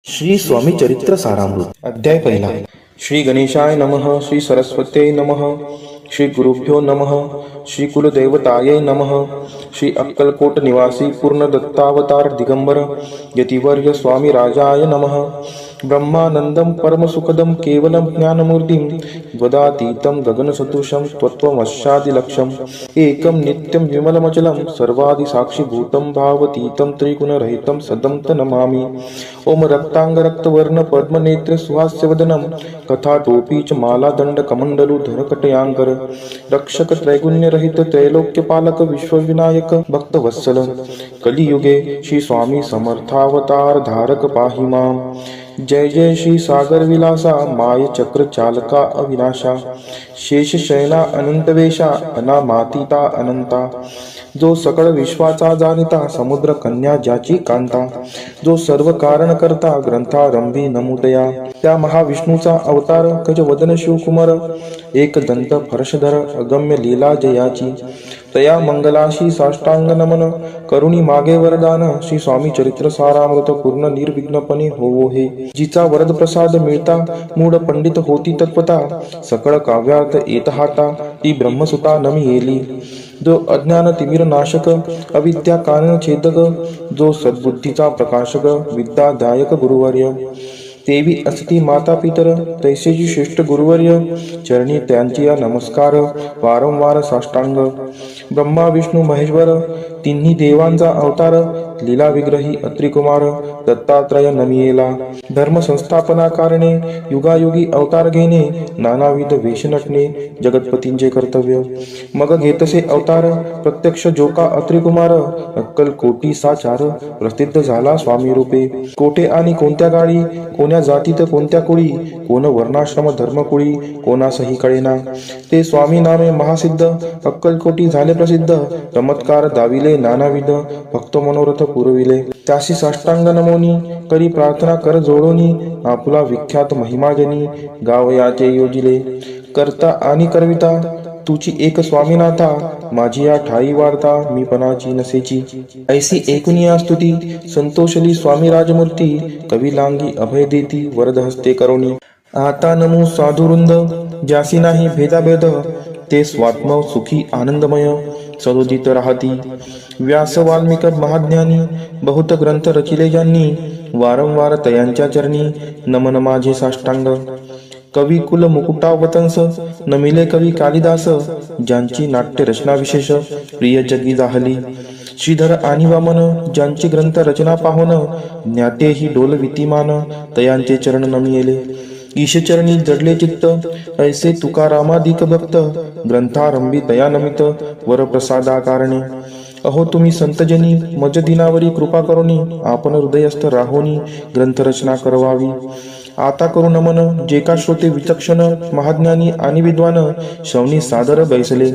श्री स्वामी चरित्र सारामृत अध्याय पहिला. श्री गणेशाय नमः. श्री सरस्वत्यै नमः. श्री गुरुभ्यो नमः. श्री कुलदेवतायै नमः. श्री अक्कलकोट निवासी पूर्ण दत्तावतार दिगंबर यतिवर्य स्वामी राजाय नमः. ब्रह्मानंदम परमसुखदम केवलम ज्ञानमूर्तिम वदातीतं गगनसदृशं त्वत्वमस्यादिलक्ष्यम् एकं नित्यं विमलमचलं सर्वादिसाक्षिभूतं भावतीतं त्रिगुणरहितं सदं नमामि. ओम रक्तांगरक्तवर्ण पद्मनेत्र सुहास्यवदनं कथाटोपी च मालादण्डकमण्डलुधर कटयांकर रक्षक त्रैगुण्यरहित त्रैलोक्यपालक विश्वविनायक भक्तवत्सल कलियुगे श्री स्वामी समर्थावतार धारक पाहि माम. जय जय श्री सागर विलासा माय चक्र चालका अविनाशा शेष शयना अनंतवेशा अनामातीता अनंता जो सकळ विश्वाचा जाणिता समुद्र कन्या ज्याची कांता जो सर्व कारण करता ग्रंथारंभी नमुदया त्या महाविष्णूचा अवतार गजवदन शिवकुमार एक दंत फर्शधर अगम्य लीला जयाची तया मंगलाशी साष्टांग नमन करुणी मागे वरदान श्री स्वामी चरित्र सारामृत पूर्ण निर्विघ्नपणे होवो हे. जिचा वरद प्रसाद मिळता मूढ पंडित होती तत्वता सकळ काव्यार्थ येत हाता ती ब्रह्मसुता नमी येली. जो अज्ञान तिमिर नाशक अविद्या कारण छेदक जो सद्बुद्धीचा प्रकाशक विद्यादायक गुरुवर्य देवी असती माता पितर तैसेची श्रेष्ठ गुरुवर्य चरणी त्यांची नमस्कार वारंवार साष्टांग. ब्रह्मा विष्णू महेश्वर तिन्ही देवांचा अवतार लीला विग्रही अत्रिकुमार दत्तात्रय नमियेला. धर्म संस्थापना कारणे युगायुगी अवतार घेणे नानाविध वेश नटणे जगतपतींचे कर्तव्य. मग घेतसे अवतार प्रत्यक्ष जोका अत्रिकुमार अक्कल कोटी साचार प्रसिद्ध झाला स्वामी रूपे. कोठे आणि कोणत्या गाडी कोण्या जातीत कोणत्या कुळी कोण वर्णाश्रम धर्मकुळी कोणासही कळेना ते स्वामी नामे महासिद्ध अक्कलकोटी झाले प्रसिद्ध चमत्कार दाविले नानाविध भक्त मनोरथ पुरविले. त्याशी साष्टांग नमोनी करी प्रार्थना कर जोडोनी आपला विख्यात महिमाजनी गावयाचे योजिले. करता आणि करविता तुची एक स्वामीनाथा माझी या ठाई वार्ता मी पणाची नसेची. ऐसी एकूनिया स्तुती संतोषली स्वामी राजमूर्ती कवी लांगी अभय देती वरद हस्ते करोनी. आता नमो साधुवृंद ज्यासी नाही भेदाभेद ते स्वात्म सुखी आनंदमय सदोदित राहती. व्यास वाल्मिक महाज्ञानी बहुत ग्रंथ रचिले ज्यांनी वारंवार तयांच्या चरणी नमन माझे साष्टांग. कवी कुल मुकुटावतंस नमिले कवी कालिदास ज्यांची नाट्य रचना विशेष प्रिय जगी जाहली. श्रीधर आणि वामन ज्यांची ग्रंथ रचना पाहोन ज्ञातेही डोल वितिमान तयांचे चरण नमियेले. ईशचरणी जडले चित्त ऐसे तुकारामादिक भक्त ग्रंथारंभी तया नमित वरप्रसादा कारणे. अहो तुम्ही संतजनी मज दिनावरी कृपा करोनी आपण हृदयस्थ राहोनी ग्रंथरचना करवावी. आता करू नमन जे का श्रोते विचक्षण महाज्ञानी आणि विद्वान श्रवणी सादर बैसले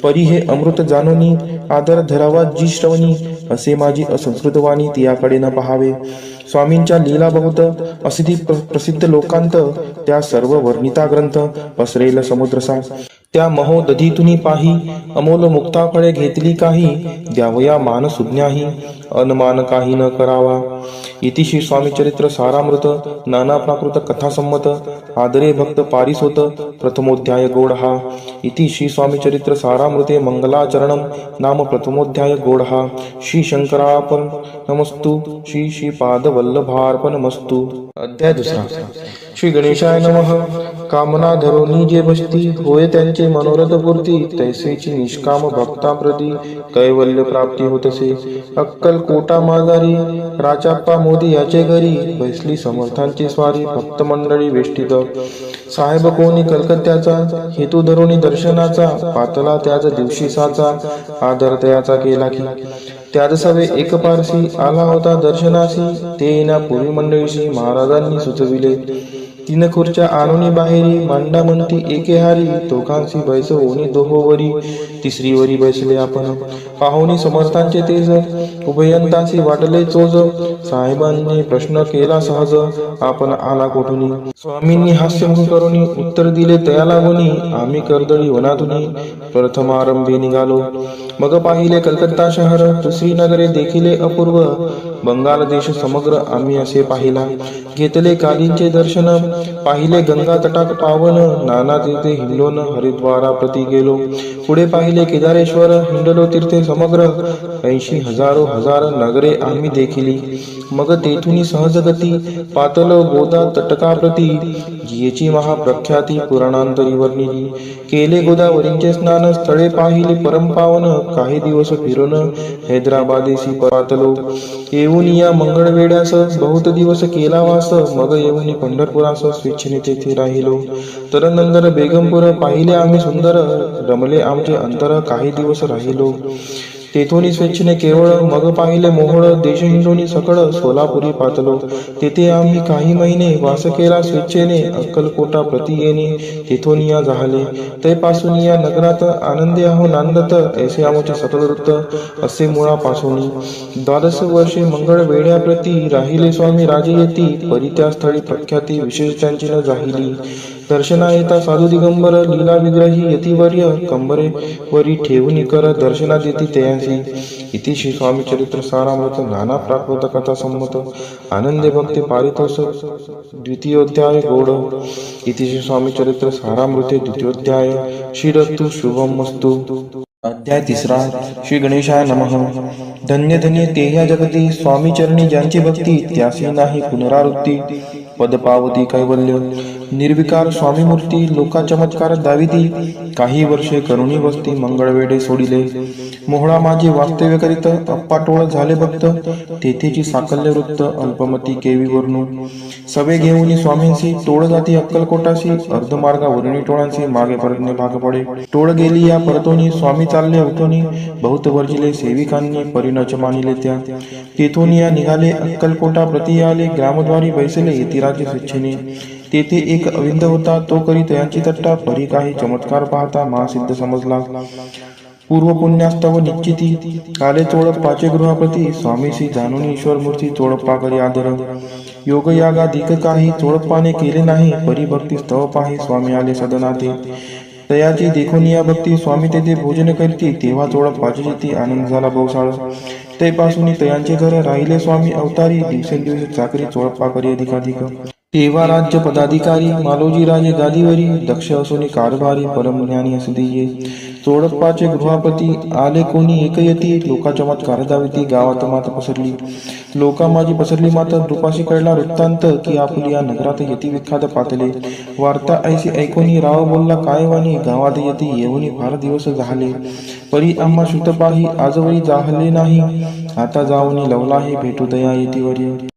परी हे अमृत जानोनी आदर धरावा जी श्रवणी असे माझी असंस्कृत वाणी तियाकडे न पहावे. स्वामींच्या लीला बहुत असिधी प्रसिद्ध लोकांत त्या सर्व वर्णिता ग्रंथ पसरेल समुद्रसा. त्या महोदधीतुनी पाही अमोल मुक्ता फळे घेतली काही द्यावया मान सुज्ञाही अनमान काही न करावा. इति श्री स्वामी चरित्र सारामृत नाना प्राकृत कथा संमत आदरे भक्त पारिसोत प्रथमोध्याय गोडहा. इति श्री स्वामी चरित्र सारामृते मंगलाचरणम नाम प्रथमोध्याय गोडहा. श्री शंकरार्पण नमस्तु श्री श्रीपाद वल्लभार्पणमस्तु. अध्याय दुसरा. श्री गणेशाय नमः. कामना धरोनी जे बसती होय त्यांचे मनोरथ पूर्ती तैसेची निष्काम भक्ताप्रती कैवल्य प्राप्ती होतसे. अक्कल कोटा माघारी राजाप्पा मोदी याचे घरी बैसली समर्थांची स्वारी भक्त मंडळी वेष्टित. साहेब कोणी कलकत्त्याचा हेतू धरोनी दर्शनाचा पातला त्याच दिवशी साचा आदर तयाचा केला की. त्याच सवे एक पारसी आला होता दर्शनासी ते येण्या पूर्वी मंडळीशी महाराजांनी सुचविले. तीन खुर्च्या आणूनी बाहेरी मांडा म्हणती एके हारी दोघांशी बैसवोनी दोहोवरी तिसरीवरी बैसले आपण. पाहुणी समर्थांचे तेज उभयंतासी वाटले चोज साहेबांनी प्रश्न केला सहज आपण आला कोठुनी. स्वामींनी हास्यमुख करुनी उत्तर दिले तया लागोनी आम्ही कर्दळी वनातुनी प्रथमारंभी निघालो. मग पाहिले कलकत्ता शहर दुसरी नगरे देखिले अपूर्व बंगाल देश समग्र आम्ही असे पाहिला. घेतले कालींचे दर्शन, पाहिले गंगा तटाक पावन, नाना तीर्थे हिंडून हरिद्वारा प्रति गेलो. पुढे पाहिले केदारेश्वर, हिंडलो तीर्थे समग्र, 80,000 नगरे आम्ही देखिली. मग तेथून सहजगती पातल गोदा तटकाप्रती, जियेची महाप्रख्याती पुराणांतरी वर्णिली. केले गोदावरींचे स्नान, स्थळे पाहिले परमपावन, काही दिवस फिरून हैदराबादेसी पातलो. येऊन या मंगळवेड्यास बहुत दिवस केला वास, मग येऊन पंढरपुरास स्वेच्छेने तेथे राहिलो. तरनंतर बेगमपूर पाहिले आम्ही सुंदर, रमले आमचे अंतर, काही दिवस राहिलो. तेथून स्वेच्छेने केवळ, मग पाहिले मोहोळ, देश हिंडोनी सकळ, सोलापुरी पातलो. तेथे आम्ही काही महिने वास केला स्वेच्छेने, अक्कलकोटा प्रति येणे तेथून या झाले. तैपासून या नगरात आनंदे आहो नांदत, ऐसे आमचे सकळ वृत्त असे मुळापासून. 12 वर्षे मंगळ वेड्याप्रती, राहिले स्वामी राजे येती, परी त्या स्थळी प्रख्याती विशेष त्यांची न जाहिली. दर्शना येता साधू दिगंबर, लीला विग्रही यतिवर्य, कंबरे वरी ठेवून कर दर्शना देती तयांसी. इति श्री स्वामी चरित्र सारामृत नाना प्राकृत कथा संमत आनंदे भक्ती पारितोषक द्वितीयोध्याय गौड. इति श्री स्वामी चरित्र सारामृते द्वितीयोध्याय. श्रीरस्तु शुभम मस्तु. अध्याय 3. श्री गणेशाय नमः. धन्य धन्य ते ह्या जगती, स्वामी चरणी ज्यांची भक्ती, त्यासी नाही पुनरावृत्ती. पद पावती कैवल्य. निर्विकार स्वामी मूर्ती, लोका चमत्कार दाविती. काही वर्षे करुणी वस्ती, मंगळवेढे सोडिले. मोहळा माझे वास्तव्य करीत, अप्पाटोळ झाले भक्त. तेथेची साकल्य वृत्त, अल्पमती केवी वर्णू. सवे घेऊन स्वामींशी, टोळ जाती अक्कलकोटाशी. अर्धमार्गा वरुणी टोळांशी, मागे परतणे भाग पडे. टोळ गेली या परतोनी, स्वामी चालले उठोनी. बहुत वर्जिले सेविकांनी, परिणच मानिले त्या. तेथून या निघाले अक्कलकोटा प्रति आले. ग्रामद्वारी बैसले यतिराजे स्वेच्छेने. तेथे एक अविंद होता, तो करी तयांची तट्टा. परी काही चमत्कार पाहता महासिद्ध समजला. पूर्व पुण्यास्तव निश्चिती, आले चोळप्पाचे गृहाप्रती. स्वामीशी जाणून ईश्वर मूर्ती, चोळप्पा करी आदर. योग यागाधिक काही चोळप्पाने केले नाही. परी भक्ती स्तव पाही, स्वामी आले सदनाते. तयाची देखून या भक्ती, स्वामी तेथे भोजन करती. तेव्हा चोळप्पाची जिती, आनंद झाला बहुसाळ. तैपासून तयांचे घर, राहिले स्वामी अवतारी. दिवसेंदिवस चाकरी चोळप्पा करी अधिकाधिक. तेव्हा राज्य पदाधिकारी, मालोजी राजे गादीवरी. दक्ष असोनी कारभारी, परमज्ञानी असदिये. चोळप्पाचे गृहापती, आले कोणी एक यती. लोका चमत्कार दाविती, गावात मात पसरली. लोका माझी पसरली मात, रूपाशी कळला वृत्तांत, की आपुली या नगरात यती विख्यात पातले. वार्ता ऐशी ऐकोनी, राव बोलला काय वाणी. गावात यती येऊनी फार दिवस झाले. परी आम्हा श्रुत पाही, आजवरी जाहले नाही. आता जाऊनी लवला हे भेटू दया येतीवरी.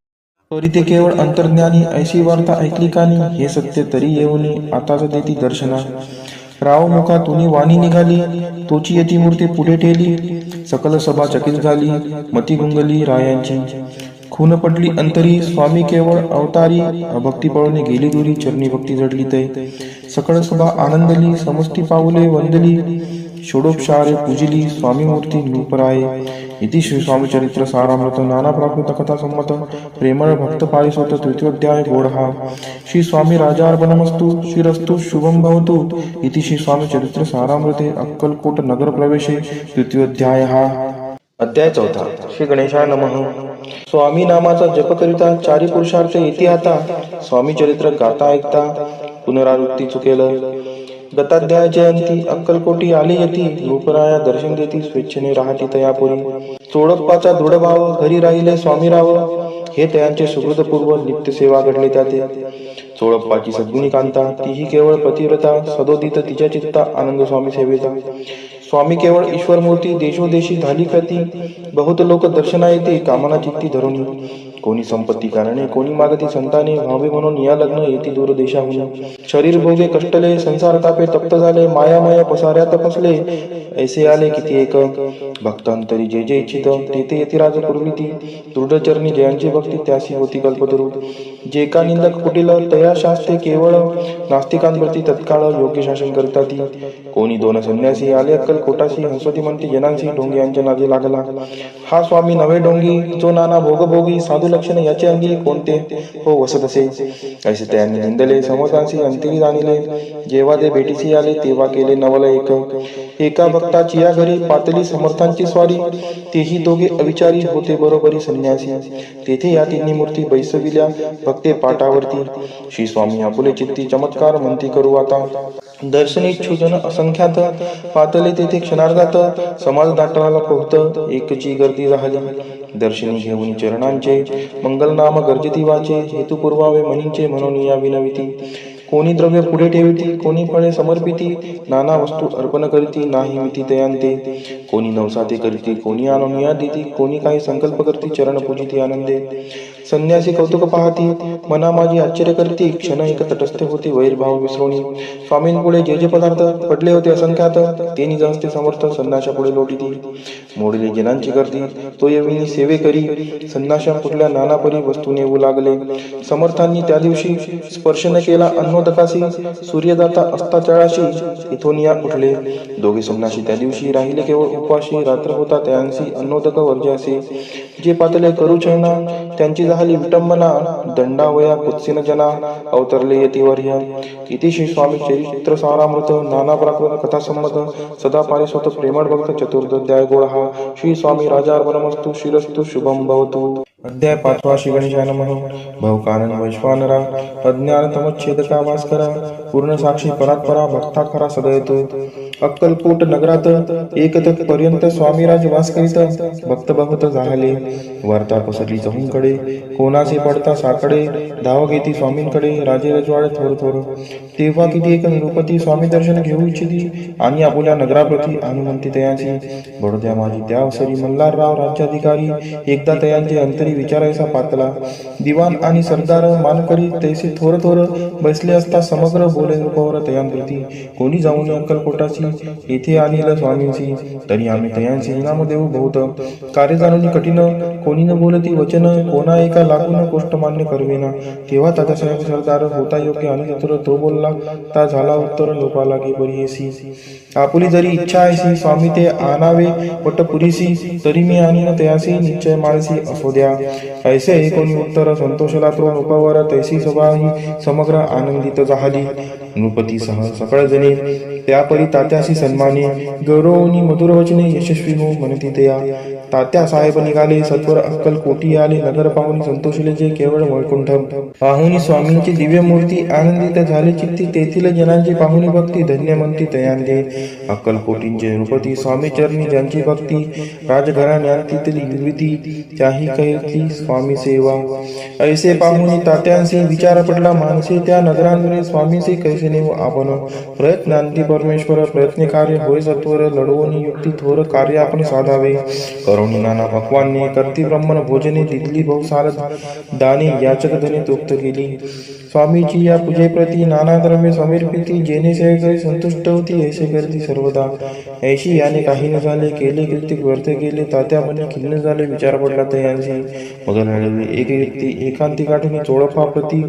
परी ते केवळ अंतर्ज्ञानी, ऐशी वार्ता ऐकली कानी. हे सत्य तरी येऊनी, आताच देती दर्शना. राव मुखातून वाणी निघाली, तोची यती मूर्ती पुढे ठेली. सकल सभा चकित झाली, मती गुंगली रायांची. खून पडली अंतरी, स्वामी केवळ अवतारी. अभक्ती पळून गेली दुरी, चरणी भक्ती जडली तै. सकळ सभा आनंदली, समष्टी पाऊले वंदली. षोडोपचारे पूजिली, स्वामी मूर्ती नूपराये. इति श्री स्वामी चरित्र सारामृत नाना प्राकृत कथा संमत प्रेमळ भक्त पारिसोत तृतीयोध्याय गोडहा. श्री स्वामी राजार्पणमस्तु. श्रीरस्तु शुभम भवतु. इति श्री स्वामी चरित्र सारामृते अक्कलकोट नगर प्रवेशे द्वितीयोध्याय. अध्याय 4. श्री गणेशाय नमः. स्वामी नामाचा जप करिता, चारी पुरुषार्थ येती आता. स्वामी चरित्र गाता ऐकता, पुनरावृत्ती चुकेल. दत्ताध्यायाचे अंती, अक्कलकोटी आले यती. रूपराया दर्शन देती, स्वेच्छेने राहती तयापुरी. चोळप्पाचा दृढभाव, घरी राहिले स्वामीराव. हे तयांचे सुहृदपूर्व, नित्य सेवा घडले त्याते. चोळप्पाची सद्गुणी कांता, तीही केवळ पतिव्रता. सदोदित तिच्या चित्ता, आनंद स्वामी सेवेचा. स्वामी केवळ ईश्वर मूर्ती, देशोदेशी झाली ख्याती. बहुत लोक दर्शना येते, कामना चित्ती धरुणी. कोणी संपत्ती कारणे, कोणी मागती संताने. व्हावे म्हणून या लग्न येती दूर देशाहून. शरीर भोगे कष्टले, संसार तापे तप्त झाले. मायामय पसाऱ्यात फसले, ऐसे आले किती एक. भक्तांतरी जे जे इच्छित, तेथे यतिराज पुरविती. दृढचरणी जयांची भक्ती, त्यासी होती कल्पतरू. जे का निंदक कुटील, तया शास्त्रे केवळ. नास्तिकांप्रती तत्काळ योग्य शासन करतात. कोणी दोन संन्यासी, आले अक्कलकोटाशी. हंसोती म्हणते जनांशी, ढोंगी यांच्या नादी लागला. हा स्वामी नवे ढोंगी, जो नाना भोगभोगी. साधू लक्षण याचे अंगी कोणते हो वसत असे. ऐसे त्यांनी निंदले समर्थांशी अंतिरी जाणिले. जेव्हा ते भेटीसी आले तेव्हा केले नवल एक. एका भक्ताची या घरी पातली समर्थांची स्वारी. तेही दोघे अविचारी होते बरोबरी संन्यासी. तेथे या तिन्ही मूर्ती बैसविल्या भक्ते पाटावरती. श्री स्वामी आपुले चित्ती चमत्कार म्हणती करू आता. दर्शनीच्छू जन असंख्यात पातले तेथे क्षणार्धात. समाज दाटणाला पोहत एकची गर्दी राहिली. दर्शनी घेऊन चरणांचे मंगलनाम गर्जती वाचे. हेतू पुरवावे मनींचे म्हणून या विनविती. कोणी द्रव्य पुढे ठेविती कोणी फळे समर्पिती. नाना वस्तू अर्पण करीती नाही मिती तयांते. कोणी नवसाते करीती कोणी आणून देती. कोणी काही संकल्प करती चरण पूजिती आनंदे. संन्यासी कौतुक पाहती मना माझी आश्चर्य करती. क्षण एक तटस्थ होती वैरभाव विसरुणी. स्वामींपुढे जे जे पदार्थ पडले होते असंख्यात तेनी जास्ते समर्थ संन्याशा पुढे लोटीती. मोडली जनांची गर्दी तो येविनी सेवे करी. संन्याशा कुठल्या नाना परी वस्तू नेऊ लागले. समर्थांनी त्या दिवशी स्पर्श न केला अन्नोदकासी. सूर्यदाता असता तळाशी इथून या उठले. दोघे संन्यासी त्या दिवशी राहिले केवळ उपाशी. रात्र होता त्यांसी अन्नोदक वर्जासी. जे पातले करू चरणा त्यांची झाली विटंबना. दंडावया कुत्सिन जना अवतरले यतिवर्य. इति श्री स्वामी चरित्र सारामृत नाना प्राकृत कथा संमत सदा पारिस्वत प्रेमळ भक्त चतुर्दध्याय गोळहा. श्री स्वामी राजार्पणमस्तु श्रीरस्तु शुभम भवतु. अध्याय 5 श्री गणेशाय नमः. भवकानन वैश्वानरा अज्ञान तमच्छेदका भास्करा. पूर्ण साक्षी परात्परा भक्ता खरा सदयतो. अक्कलकोट नगरात एक पर्यंत स्वामीराज वास करीत. भक्त बहुत झाले वार्ता पसरली चहूंकडे. कोणाचे पडता साकडे धाव घेती स्वामींकडे. राजे रजवाडे थोर थोर. तेव्हा किती एक नृपती स्वामी दर्शन घेऊ इच्छिती. आणि आपुल्या नगराप्रती अनुमंती तयांची. बडोद्या माझी त्या अवसरी मल्हारराव राज्याधिकारी. एकदा तयांचे अंतरी विचारायचा पातला. दिवाण आणि सरदार मानकरी तैसे थोर थोर बसले असता समग्र बोले नृपवर तयांप्रती. कोणी जाऊन अक्कलकोटाची येथे आणील स्वामींची. तरी आम्ही तयांचे इनाम देऊ बहुत. कार्य जाणून कठीण कोणी न बोलती वचन. कोणा एका लागून गोष्ट मान्य करवेना. तेव्हा तात्यासाहेब सरदार होता योग्य आणि चतुर तो बोलला. ता झाला उत्तर लोपाला की बरीयसी. आपुली जरी इच्छा आहे स्वामी ते आणावे वट पुरीसी. तरी मी आणीन तयासी निश्चय माळसी असो द्या. ऐसे कोणी उत्तर संतोषला तो नृपावर. तैसी सभा ही समग्र आनंदित झाली. नृपतीसह सकळ जणे त्यापरी तात्याशी सन्माने. गौरवनी मधुर वचने यशस्वी हो म्हणती तया. तात्या साहेब निघाले सत्वर अक्कलकोटी आले. नगर पाहुणी संतोषले जे केवळ वैकुंठ. पाहुणी स्वामींची दिव्य मूर्ती आनंदित झाले चित्ती. तेथील जनांची पाहुणी भक्ती धन्य म्हणती तयांदे. अक्कलकोटींचे नृपती स्वामी चरणी ज्यांची भक्ती. राजघराण्यांतीतली निर्मिती त्याही कहती स्वामी सेवा. ऐसे पाहुणी तात्यांशी विचार पडला मानसे. त्या नगरांवरील स्वामींशी कैसे नेऊ आपण. प्रयत्नांती परमेश्वर प्रयत्न कार्य होय सत्वर. लढवून युक्ती थोर कार्य आपण साधावे. करुणी नाना भगवानने करती ब्रह्मण भोजने. दिली बहुसार दाने याचक धने तोक्त केली. स्वामीची या पूजेप्रती नाना द्रव्य समर्पिती. जेणे सेवेकरी संतुष्ट होती ऐसे करती सर्वदा. ऐशी याने काही न झाले केले कृत्य व्यर्थ केले. तात्या मने खिन्न झाले विचार पडला तयांशी. मग एक व्यक्ती एकांती गाठून चोळपा प्रती.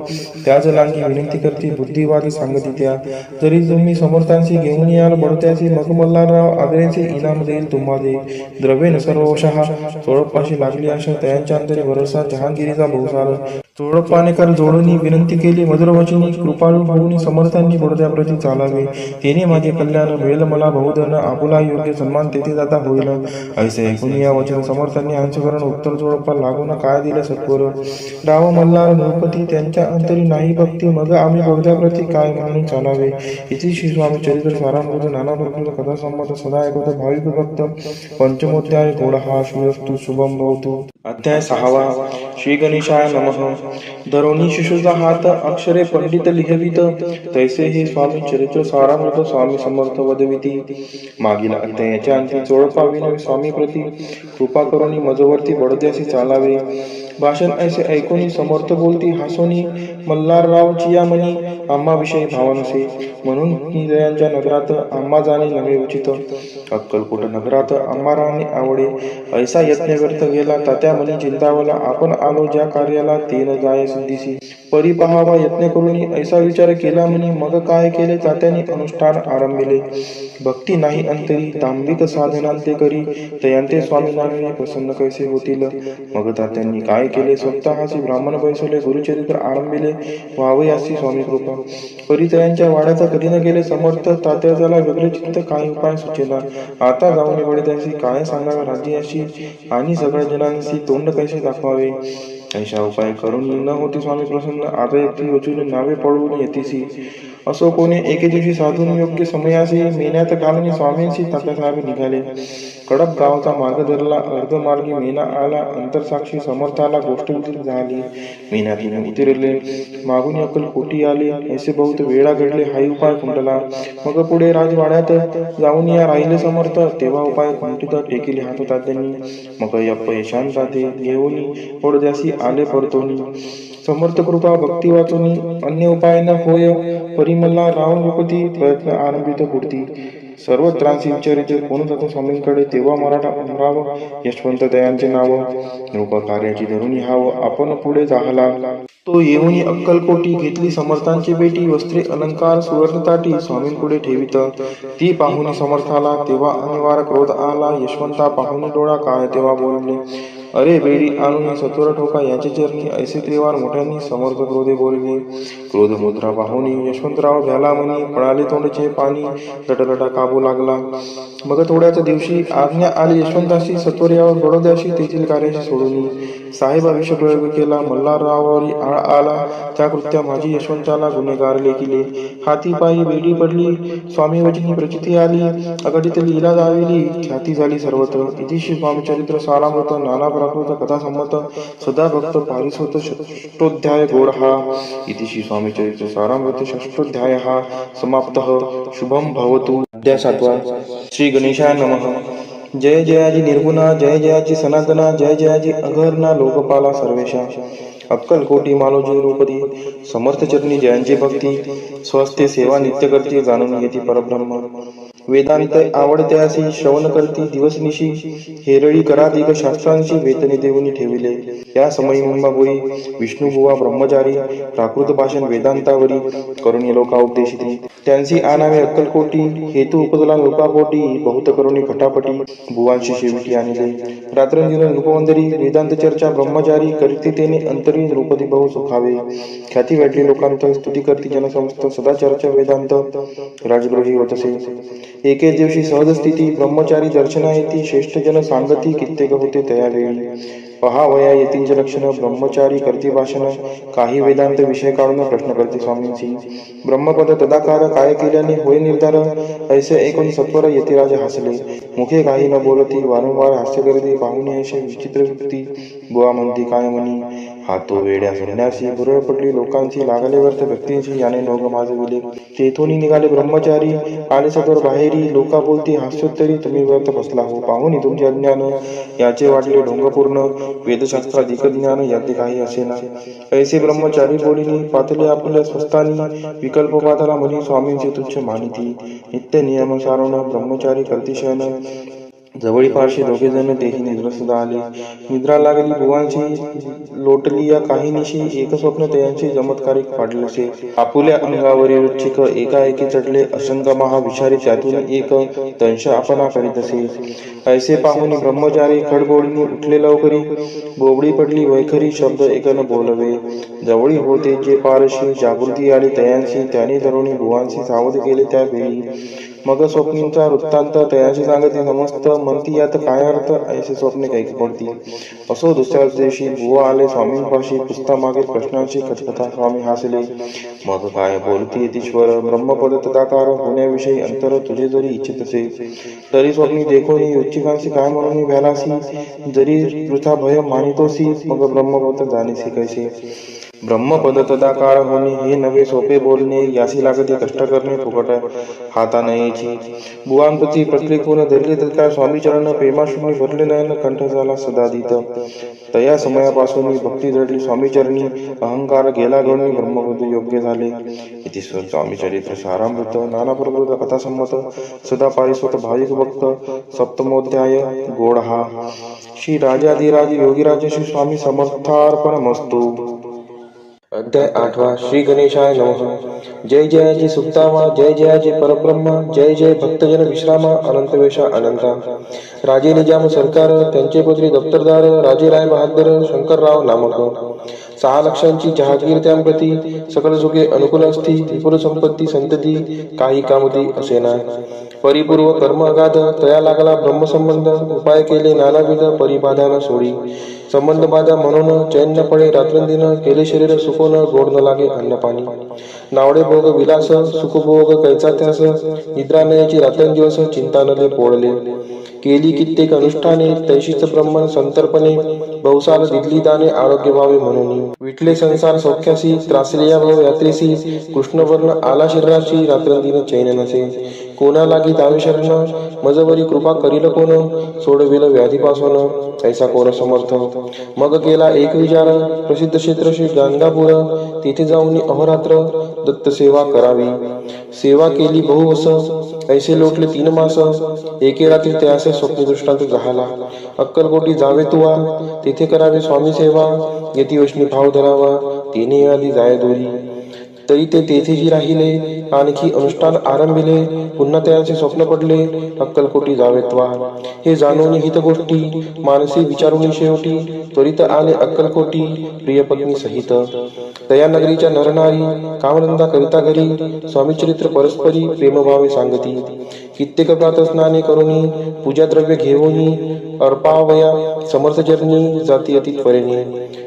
त्याच लांगी विनंती करती बुद्धिवादी सांगती त्या. जरी तुम्ही समर्थांशी घेऊन याल बडत्याची. मग मल्हारराव आग्र्याचे इनाम देईल तुम्हाला. द्रव्येन सर्वशः चोळपाशी लागली आशा. तयांच्या अंतरी भरोसा जहांगिरीचा बहुसार. चोळपानेकर जोडून विनंती केली मधुरवचनी. कृपाळू होऊन समर्थांनी बडोद्याप्रती चालावे. तेने माझे कल्याण मिळेल मला बहुधन. आपुला योग्य सन्मान तेथे जाता होईल. ऐसे ऐकून या वचन समर्थांनी अंशकरण उत्तर जोडपा लागून काय दिले सत्वर. राव मल्हार नृपती त्यांच्या अंतरी नाही भक्ती. मग आम्ही बडोद्याप्रती काय म्हणून चालावे. इति श्री स्वामी चरित्र सारामृत नाना प्रकृत कथा संमत सदा ऐकत भाविक भक्त. पंचमोध्याय गोळहा. श्रीरस्तु शुभम भवतु. अध्याय 6 श्री गणेशाय नमः. धरोणी शिशुचा हात अक्षरे पंडित लिहवित. तैसे हे स्वामी चरित्र सारामृत स्वामी समर्थ वदविती. मागील अध्यायाच्या अंती चोळपाविन स्वामी प्रती. कृपा करुणी मजवर्ती बडोद्यासी चालावे. भाषण ऐसे ऐकून समर्थ बोलती हसोनी. मल्हाररावची या मनी आम्हाविषयी भाव नसे. म्हणून दयांच्या नगरात आम्हा जाणे नव्हे उचित. अक्कलकोट नगरात आम्हा राहणे आवडे. ऐसा यत्न व्यर्थ गेला. तात्या मनी चिंतावला. आपण आलो ज्या कार्याला ते न जाय सिद्धीसी. परी पहावा यत्न करून ऐसा विचार केला म्हणे. मग काय केले तात्याने अनुष्ठान आरंभिले. भक्ती नाही अंतरी तांबिक साधनांते करी तयांते स्वामी नामे प्रसन्न कैसे होतील. मग तात्यांनी काय केले, स्वतःची ब्राह्मण बैसवले, गुरुचरित्र आरंभिले. व्हावयासी स्वामी कृपा. परिचयांच्या वाड्याचा कधी न गेले समर्थ. तात्याला वेगळे चित्त काही उपाय सुचेना. आता जाऊन वडिलांशी काय सांगावे राज्याशी आणि सगळ्या जणांशी तोंड कैसे दाखवावे. ऐशा उपाय करून न होती स्वामी प्रसन्न. आता एकटी वचून नावे पळवून येतीसी. असो कोणी एके दिवशी साधून योग्य समयासी मेन्यात घालून स्वामींशी तात्यासाहेब निघाले. कडप गावचा मार्ग धरला. अर्धमार्गी मेना आला. अंतरसाक्षी समर्थाला गोष्ट उतर झाली. मेन्यातून उतरले. मागून अक्कलकोटी आले. ऐसे बहुत वेळा घडले हाही उपाय खुंटला. मग पुढे राजवाड्यात जाऊन या राहिले समर्थ. तेव्हा उपाय खुंटीत टेकिले हात तात्यांनी. मग अपयशान जाते घेऊन पडद्यासी आले परतोनी. समर्थ कृपा भक्ती वाचून अन्य उपाय न होय. परिमला रावण भूपती प्रयत्न आरंभित पुढती. सर्व त्रासी विचारित कोण जातो स्वामींकडे. तेव्हा मराठा अमराव यशवंत दयांचे नाव. रूप कार्याची धरून हाव आपण पुढे जाहला. तो येऊन अक्कलकोटी घेतली समर्थांची बेटी. वस्त्रे अलंकार सुवर्ण ताटी स्वामींपुढे ठेवित. ती पाहून समर्थाला तेव्हा अनिवार्य क्रोध आला. यशवंता पाहून डोळा काय तेव्हा बोलले, अरे बेडी आणून सत्वर ठोका याचे चरणी. ऐसे त्रिवार मोठ्यांनी समर्थ क्रोधे बोलले. क्रोध मुद्रा पाहून यशवंतराव भ्याला म्हणी. पळाले तोंडचे पाणी लटलटा काबू लागला. मग थोड्याच दिवशी आज्ञा आली यशवंताशी सत्वर यावर बडोद्याशी तेथील कार्याशी सोडून. साहेबा विषप्रयोग केला. मल्हाररावावरी आळ आला. त्या कृत्या माझी यशवंताला गुन्हेगार लेखिले. हाती पायी बेडी पडली. स्वामी वचनी प्रचिती आली. अघटित लीला जाविली. ख्याती झाली सर्वत्र. इतिश्री स्वामीचरित्र सारामृत नाना प्राकृत कथा संमत सदा भक्त पारिसोत षष्ठोध्याय गोड हा. इतिश्री स्वामीचरित्र सारामृत षष्ठोध्याय हा समाप्तः. शुभम भवतु. अध्याय 7. श्री गणेशाय नमः. जय जयाजी निर्गुणा. जय जयाजी सनातना. जय जयाजी अघर्णा लोकपाला सर्वेशा. अक्कलकोटी मालोजी रूपदी. समर्थ चरणी जयांची भक्ती. स्वस्ते सेवा नित्य करती जाणून येती परब्रह्म. वेदांत आवडत्यासी श्रवण करती दिवसनिशी. हेरळी कराधिक शास्त्रांशी वेतने देऊनी ठेविले. या समयी मुंबाबोई विष्णुबुवा ब्रह्मचारी प्राकृत भाषण वेदांतावरी करुणी लोका उपदेशिती. त्यांची आणावे अक्कलकोटी. हेतू उपजला नृपापोटी. बहुत करुणी फटाफटी बुवांशी शेविटी आणले. रात्रंदिन नृपवंदरी वेदांत चर्चा ब्रह्मचारी करीती तेने अंतरी नृपदी बहु सुखावे. ख्याती वाटली लोकांत स्तुती करती जनसमस्त सदा चर्चा वेदांत राजगृही होतसे. एके दिवशी सहज स्थिती ब्रह्मचारी दर्शना येती. श्रेष्ठ जन सांगती कित्येक होते तया वेळी. पहावया येतींचे लक्षण ब्रह्मचारी करती भाषण. काही वेदांत विषय काढून प्रश्न करते स्वामींची. ब्रह्मपद तदाकार काय केल्याने होय निर्धार. ऐसे ऐकून सत्वर यतिराज हसले. मुखे काही न बोलती वारंवार हास्य करते. पाहुणे ऐसे विचित्र वृत्ती. बुवा म्हणती काय म्हणी. हातो वेड्या संन्यासी बुरळ पडली लोकांची. लागले व्यर्थ व्यक्तींची याने नोग माजविले. तेथून निघाले ब्रह्मचारी आले सत्वर बाहेरी. लोका बोलती हास्योत्तरी तुम्ही व्यर्थ बसला हो. पाहुणी तुमचे अज्ञान याचे वाटले ढोंगपूर्ण. वेदशास्त्राधिक ज्ञान याते काही असेना. ऐसे ब्रह्मचारी बोलिनी पातले आपल्या स्वस्तानी. विकल्प पातला म्हणी स्वामींचे तुच्छ मानिती. नित्य नियम सारण ब्रह्मचारी करती शयन. जवळी पारशी दोघे जण तेही निद्रसुद्धा आले. निद्रा लागली बुवांची लोटली या काही निशी. एक स्वप्न त्यांचे चमत्कारिक पाडलेसे. आपुल्या अंगावरील चिक एकाएकी चढले. असंख्य महाविषारी त्यातून एक दंश आपणा करीत असे. ऐसे पाहून ब्रह्मचारी खडबोडीने उठले लवकरी. बोबडी पडली वैखरी शब्द एकन बोलवे. जवळी होते जे पारशी जागृती आली तयांशी. त्याने तरुणी बुवांशी सावध केले त्या वेळी. मग स्वप्नींचा वृत्तांत तयाशी सांगते समस्त. म्हणती यात काय अर्थ. ऐसे स्वप्ने काही पडती. असो दुसऱ्याच दिवशी बुवा आले स्वामींपाशी. पुस्ता मागील प्रश्नांची खटकथा स्वामी हसले. मग काय बोलती यतीश्वर. ब्रह्मपद तदाकार होण्याविषयी अंतर तुझे जरी इच्छित असे तरी स्वप्नी देखून उच्चिकांशी काय म्हणून भ्यालासी. जरी वृथा भय मानितोसी मग ब्रह्मपद जाणीसी कैसे. ब्रह्मपद तदाकार होणे हे नवे सोपे बोलणे. यासी लागते कष्ट करणे फुकट हाता नयेची. बुवांप्रती प्रत्येकून धरले तत्काळ स्वामी चरण. प्रेमाशून्य भरले नयन कंठ झाला सदादित. तया समयापासून भक्ती जडली स्वामी चरणी. अहंकार गेला गणी ब्रह्मपद योग्य झाले. इति स्वामी चरित्र सारामृत नाना प्रकृत कथा संमत सदा पारिस्वत भाविक भक्त. सप्तमोध्याय गोड हा. श्री राजाधिराज योगीराज श्री स्वामी समर्थार्पणमस्तु. अध्याय 8 श्री गणेशाय नमः. जय जयाची सुक्तामा, जय जयाची परब्रह्म, जय जय भक्तजन विश्रामा, अनंत वेशा अनंता. राजे निजाम सरकार, त्यांचे पुत्री दप्तरदार, राजे राय बहादर शंकरराव नामक. 6 लक्षांची जहागीर त्यांप्रती, सकल सुखे अनुकूल असती, विपुल संपत्ती संतती, काही कामती असेना. परिपूर्व कर्म अगाध, तया लागला ब्रह्मसंबंध, उपाय केले नानाविध, परिबाधा सोडी. संबंध बाधा म्हणून चैन न पडे रात्रंदिन, केले शरीर सुकोन, गोड न लागे अन्न पाणी. नावडे भोग विलास, सुखभोग कैचा त्यास, निद्रा नयाची रात्रंदिवस, चिंता नले पोळले. केली कित्येक अनुष्ठाने, तैशीच ब्रह्मन संतर्पणे, बहुसाल दिदली दाने, आरोग्य व्हावे म्हणून. विटले संसार सौख्यासी, त्रासले या भव यात्रेसी, कृष्णवर्ण आला शरीराची, रात्रंदिन चैन नसे. कोणा लागी दावे शरण, मजवरी कृपा करील कोण, सोडविल व्याधीपासून, ऐसा कोण समर्थ. मग केला एक विचार, प्रसिद्ध क्षेत्र श्री गाणगापूर, तेथे जाऊन अहोरात्र दत्त सेवा करावी. सेवा केली बहुवस, ऐसे लोटले 3 मास, एके रात्री त्यास स्वप्न दृष्टांत झाला. अक्कलकोटी जावे तुवा, तेथे करावे स्वामी सेवा, येती वैष्णी भाव धरावा, तिने आधी जाय दोरी. तरी ते तेथेची राहिले, आणखी अनुष्ठान आरंभिले, पुन्हा त्याचे स्वप्न पडले, अक्कलकोटी जावेत्वा. हे जाणून हित गोष्टी, मानसी विचारून शेवटी, त्वरित आले अक्कलकोटी, प्रिय पत्नी सहित. तया नगरीच्या नरनारी, कामधंदा करिता घरी, स्वामी चरित्र परस्परी, प्रेमभावे सांगती. कित्येक प्रातस्नाने करुणी, पूजा द्रव्य घेऊनी, अर्पावया समर्थ चरणी, जाती अतीत परेणी.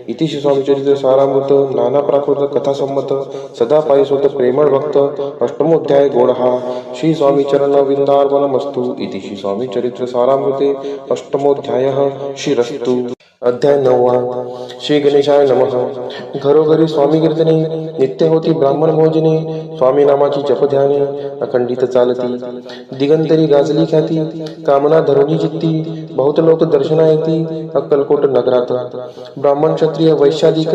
इति श्री स्वामी चरित्र सारामृत, नाना प्राकृत कथा संमत, सदा पायी स्वत प्रेमळ भक्त, अष्टमोध्याय गोडहा. श्री स्वामी चरण विंदार्पणमस्तु. इति श्री स्वामी चरित्र सारामृते अष्टमोध्यायः. श्रीरस्तु. अध्याय 9 श्री गणेशाय नमः. घरोघरी स्वामी कीर्तने, नित्य होती ब्राह्मण भोजने, स्वामी नामाची जपध्याने, अखंडित चालती. दिगंतरी गाजली ख्याती, कामना धरुणी चित्ती, बहुत लोक दर्शना येती, अक्कलकोट नगरात. ब्राह्मण क्षत्रिय वैश्याधिक,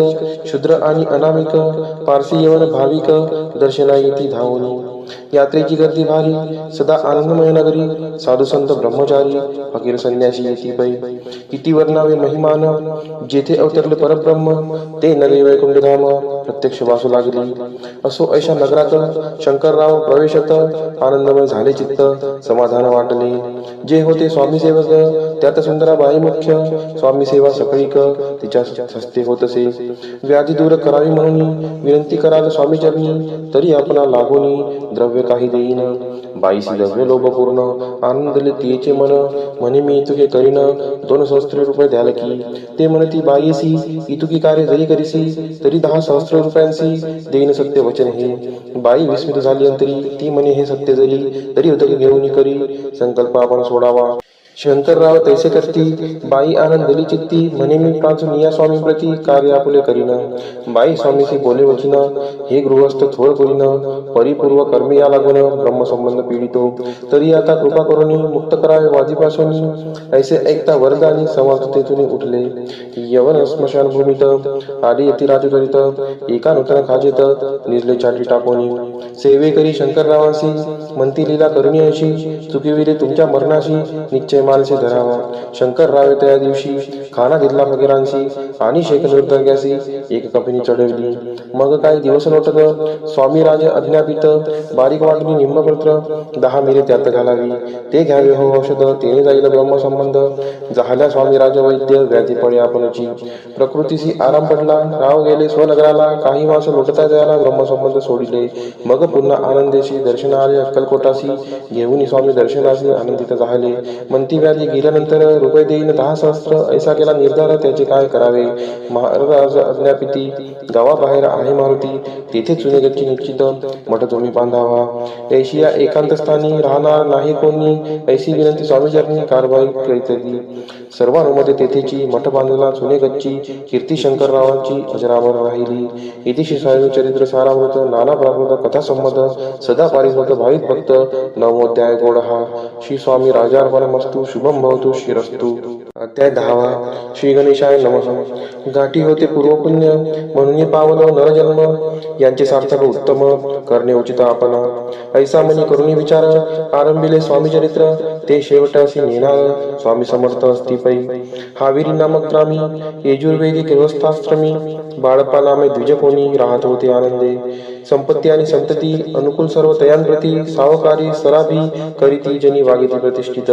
शूद्र आणि अनामिक, पारसी यवन भाविक, दर्शना येती धावून. यात्रेची गर्दी भारी, सदा आनंदमय नगरी, साधू संत ब्रह्मचारी, फकीर संन्यासी येती पै. किती वर्णावे महिमान, जेथे अवतरले परब्रह्म, ते नगरी वैकुंठ धाम, प्रत्यक्ष वासू लागली. असो ऐशा नगरात शंकरराव प्रवेशत, आनंदमय झाले चित्त, समाधान वाटले. जे होते स्वामी सेवक, त्यात सुंदराबाई मुख्य, स्वामी सेवा सकळीक, तिच्या हस्ते होतसे. व्याधी दूर करावी म्हणून, विनंती कराल स्वामी चरणी, तरी आपणा लागोनी, द्रव्य काही देईन. बाईसी द्रव्य लोभपूर्ण, आनंदले तिचे मन, म्हणे मी इतुके करीन, 2 सहस्त्र रुपये द्याल की. ते म्हणती बाईसी, इतुकी कार्य जरी करीसी, तरी 10 सहस्त्र रुपयांसी देईन सत्य वचन हे. बाई विस्मित झाली अंतरी, ती म्हणे हे सत्य जरी, तरी उदक घेऊन करी, संकल्प आपण सोडावा. शंकरराव तैसे करती, बाई आनंदली चित्ती, म्हणे मी प्राचुनिया स्वामी प्रती, कार्य आपुले करीन. बाई स्वामीशी बोले वचन, हे गृहस्थ थोर करीन, परिपूर्व कर्मी या लागून, ब्रह्मसंबंध पीडितो, तरी आता कृपा करून मुक्त करावे वाजीपासून. ऐसे ऐकता वरदानी समर्थतेतून उठले. यवन स्मशान भूमीत, आली यती राजत्वरित, एका नूतन खाजेत, निजले छाटी टाकोनी. सेवे करी शंकररावासी, म्हणती लीला करुणी अशी, चुकिविले तुमच्या मरणाशी, निश्चय मानसे धरावा. शंकररावे त्या दिवशी, खाना घेतला फकीरांशी, आणि शेख निर्दर्ग्यासी, एक कपिनी चढवली. मग काही दिवस लोटत, स्वामी राज अज्ञापित, बारीक वाटणी निम्मपत्र, 10 मिरे त्यात घालावी. ते घ्यावे हो औषध, तेने जाईल ब्रह्मसंबंध. झाल्या स्वामी राज वैद्य, व्याधी पडे आपणची. प्रकृतीशी आराम पडला, राव गेले स्वनगराला, काही मास लोटता जायला, ब्रह्मसंबंध सोडिले. मग पुन्हा आनंदेशी दर्शन आले अक्कलकोटासी, घेऊन स्वामी दर्शनासी आनंदित झाले. म्हणती व्याधी गेल्यानंतर रुपये देईन 10 सहस्त्र, ऐसा केला निर्धार, त्याचे काय करावे. महाराज अज्ञापिती, गावाबाहेर आहे मारुती, तेथे चुने गच्ची निश्चित, मठ तुम्ही बांधावा. ऐशिया एकांत स्थानी, राहणार नाही कोणी, ऐशी विनंती स्वामीचरणी, कारवाई करीतली. सर्वानुमते तेथेची, मठ बांधला चुने गच्ची, कीर्ती शंकररावांची अजरामर राहिली. इति श्री स्वामी चरित्र सारामृत, नाना प्राकृत कथा संमत, सदा पारिस्वत भाविक भक्त, 9मोध्याय गोडहा. श्री स्वामी राजार्पणमस्तु. शुभम भवतु. श्रीरस्तु. अध्याय 10 श्री गणेशाय नमः. गाठी होते पूर्वपुण्य म्हणून पावन नरजन्म यांचे सार्थक उत्तम करणे उचित आपण. ऐसा मनी करुणी विचार आरंभिले स्वामी चरित्र ते शेवटाशी नेणार स्वामी समर्थ असती पै. हाविरी नामक त्रामी यजुर्वेदिक व्यवस्थाश्रमी बाळप्पा नामे द्विज कोणी राहत होते आनंदे. संपत्ती आणि संतती अनुकूल सर्व तयांप्रती सावकारी सराभी करीती जनी वागिती प्रतिष्ठित.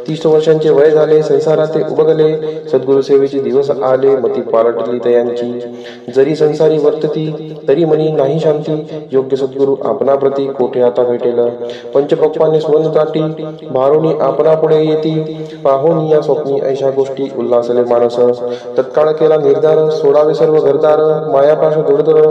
30 वर्षांचे वय झाले संसारात उबगले सद्गुरु सेवेचे दिवस आले मती पालटली तयांची. जरी संसारी वर्तती तरी मनी नाही शांती योग्य सद्गुरु आपणा प्रती कोठे आता भेटेल. पंचपक्वाने सुवर्ण ताटी भारोनी आपणा पुढे येती पाहोनी या स्वप्नी ऐशा गोष्टी उल्हासले मानस. तत्काळ केला निर्धार सोडावे सर्व घरदार मायापाश दुर्धर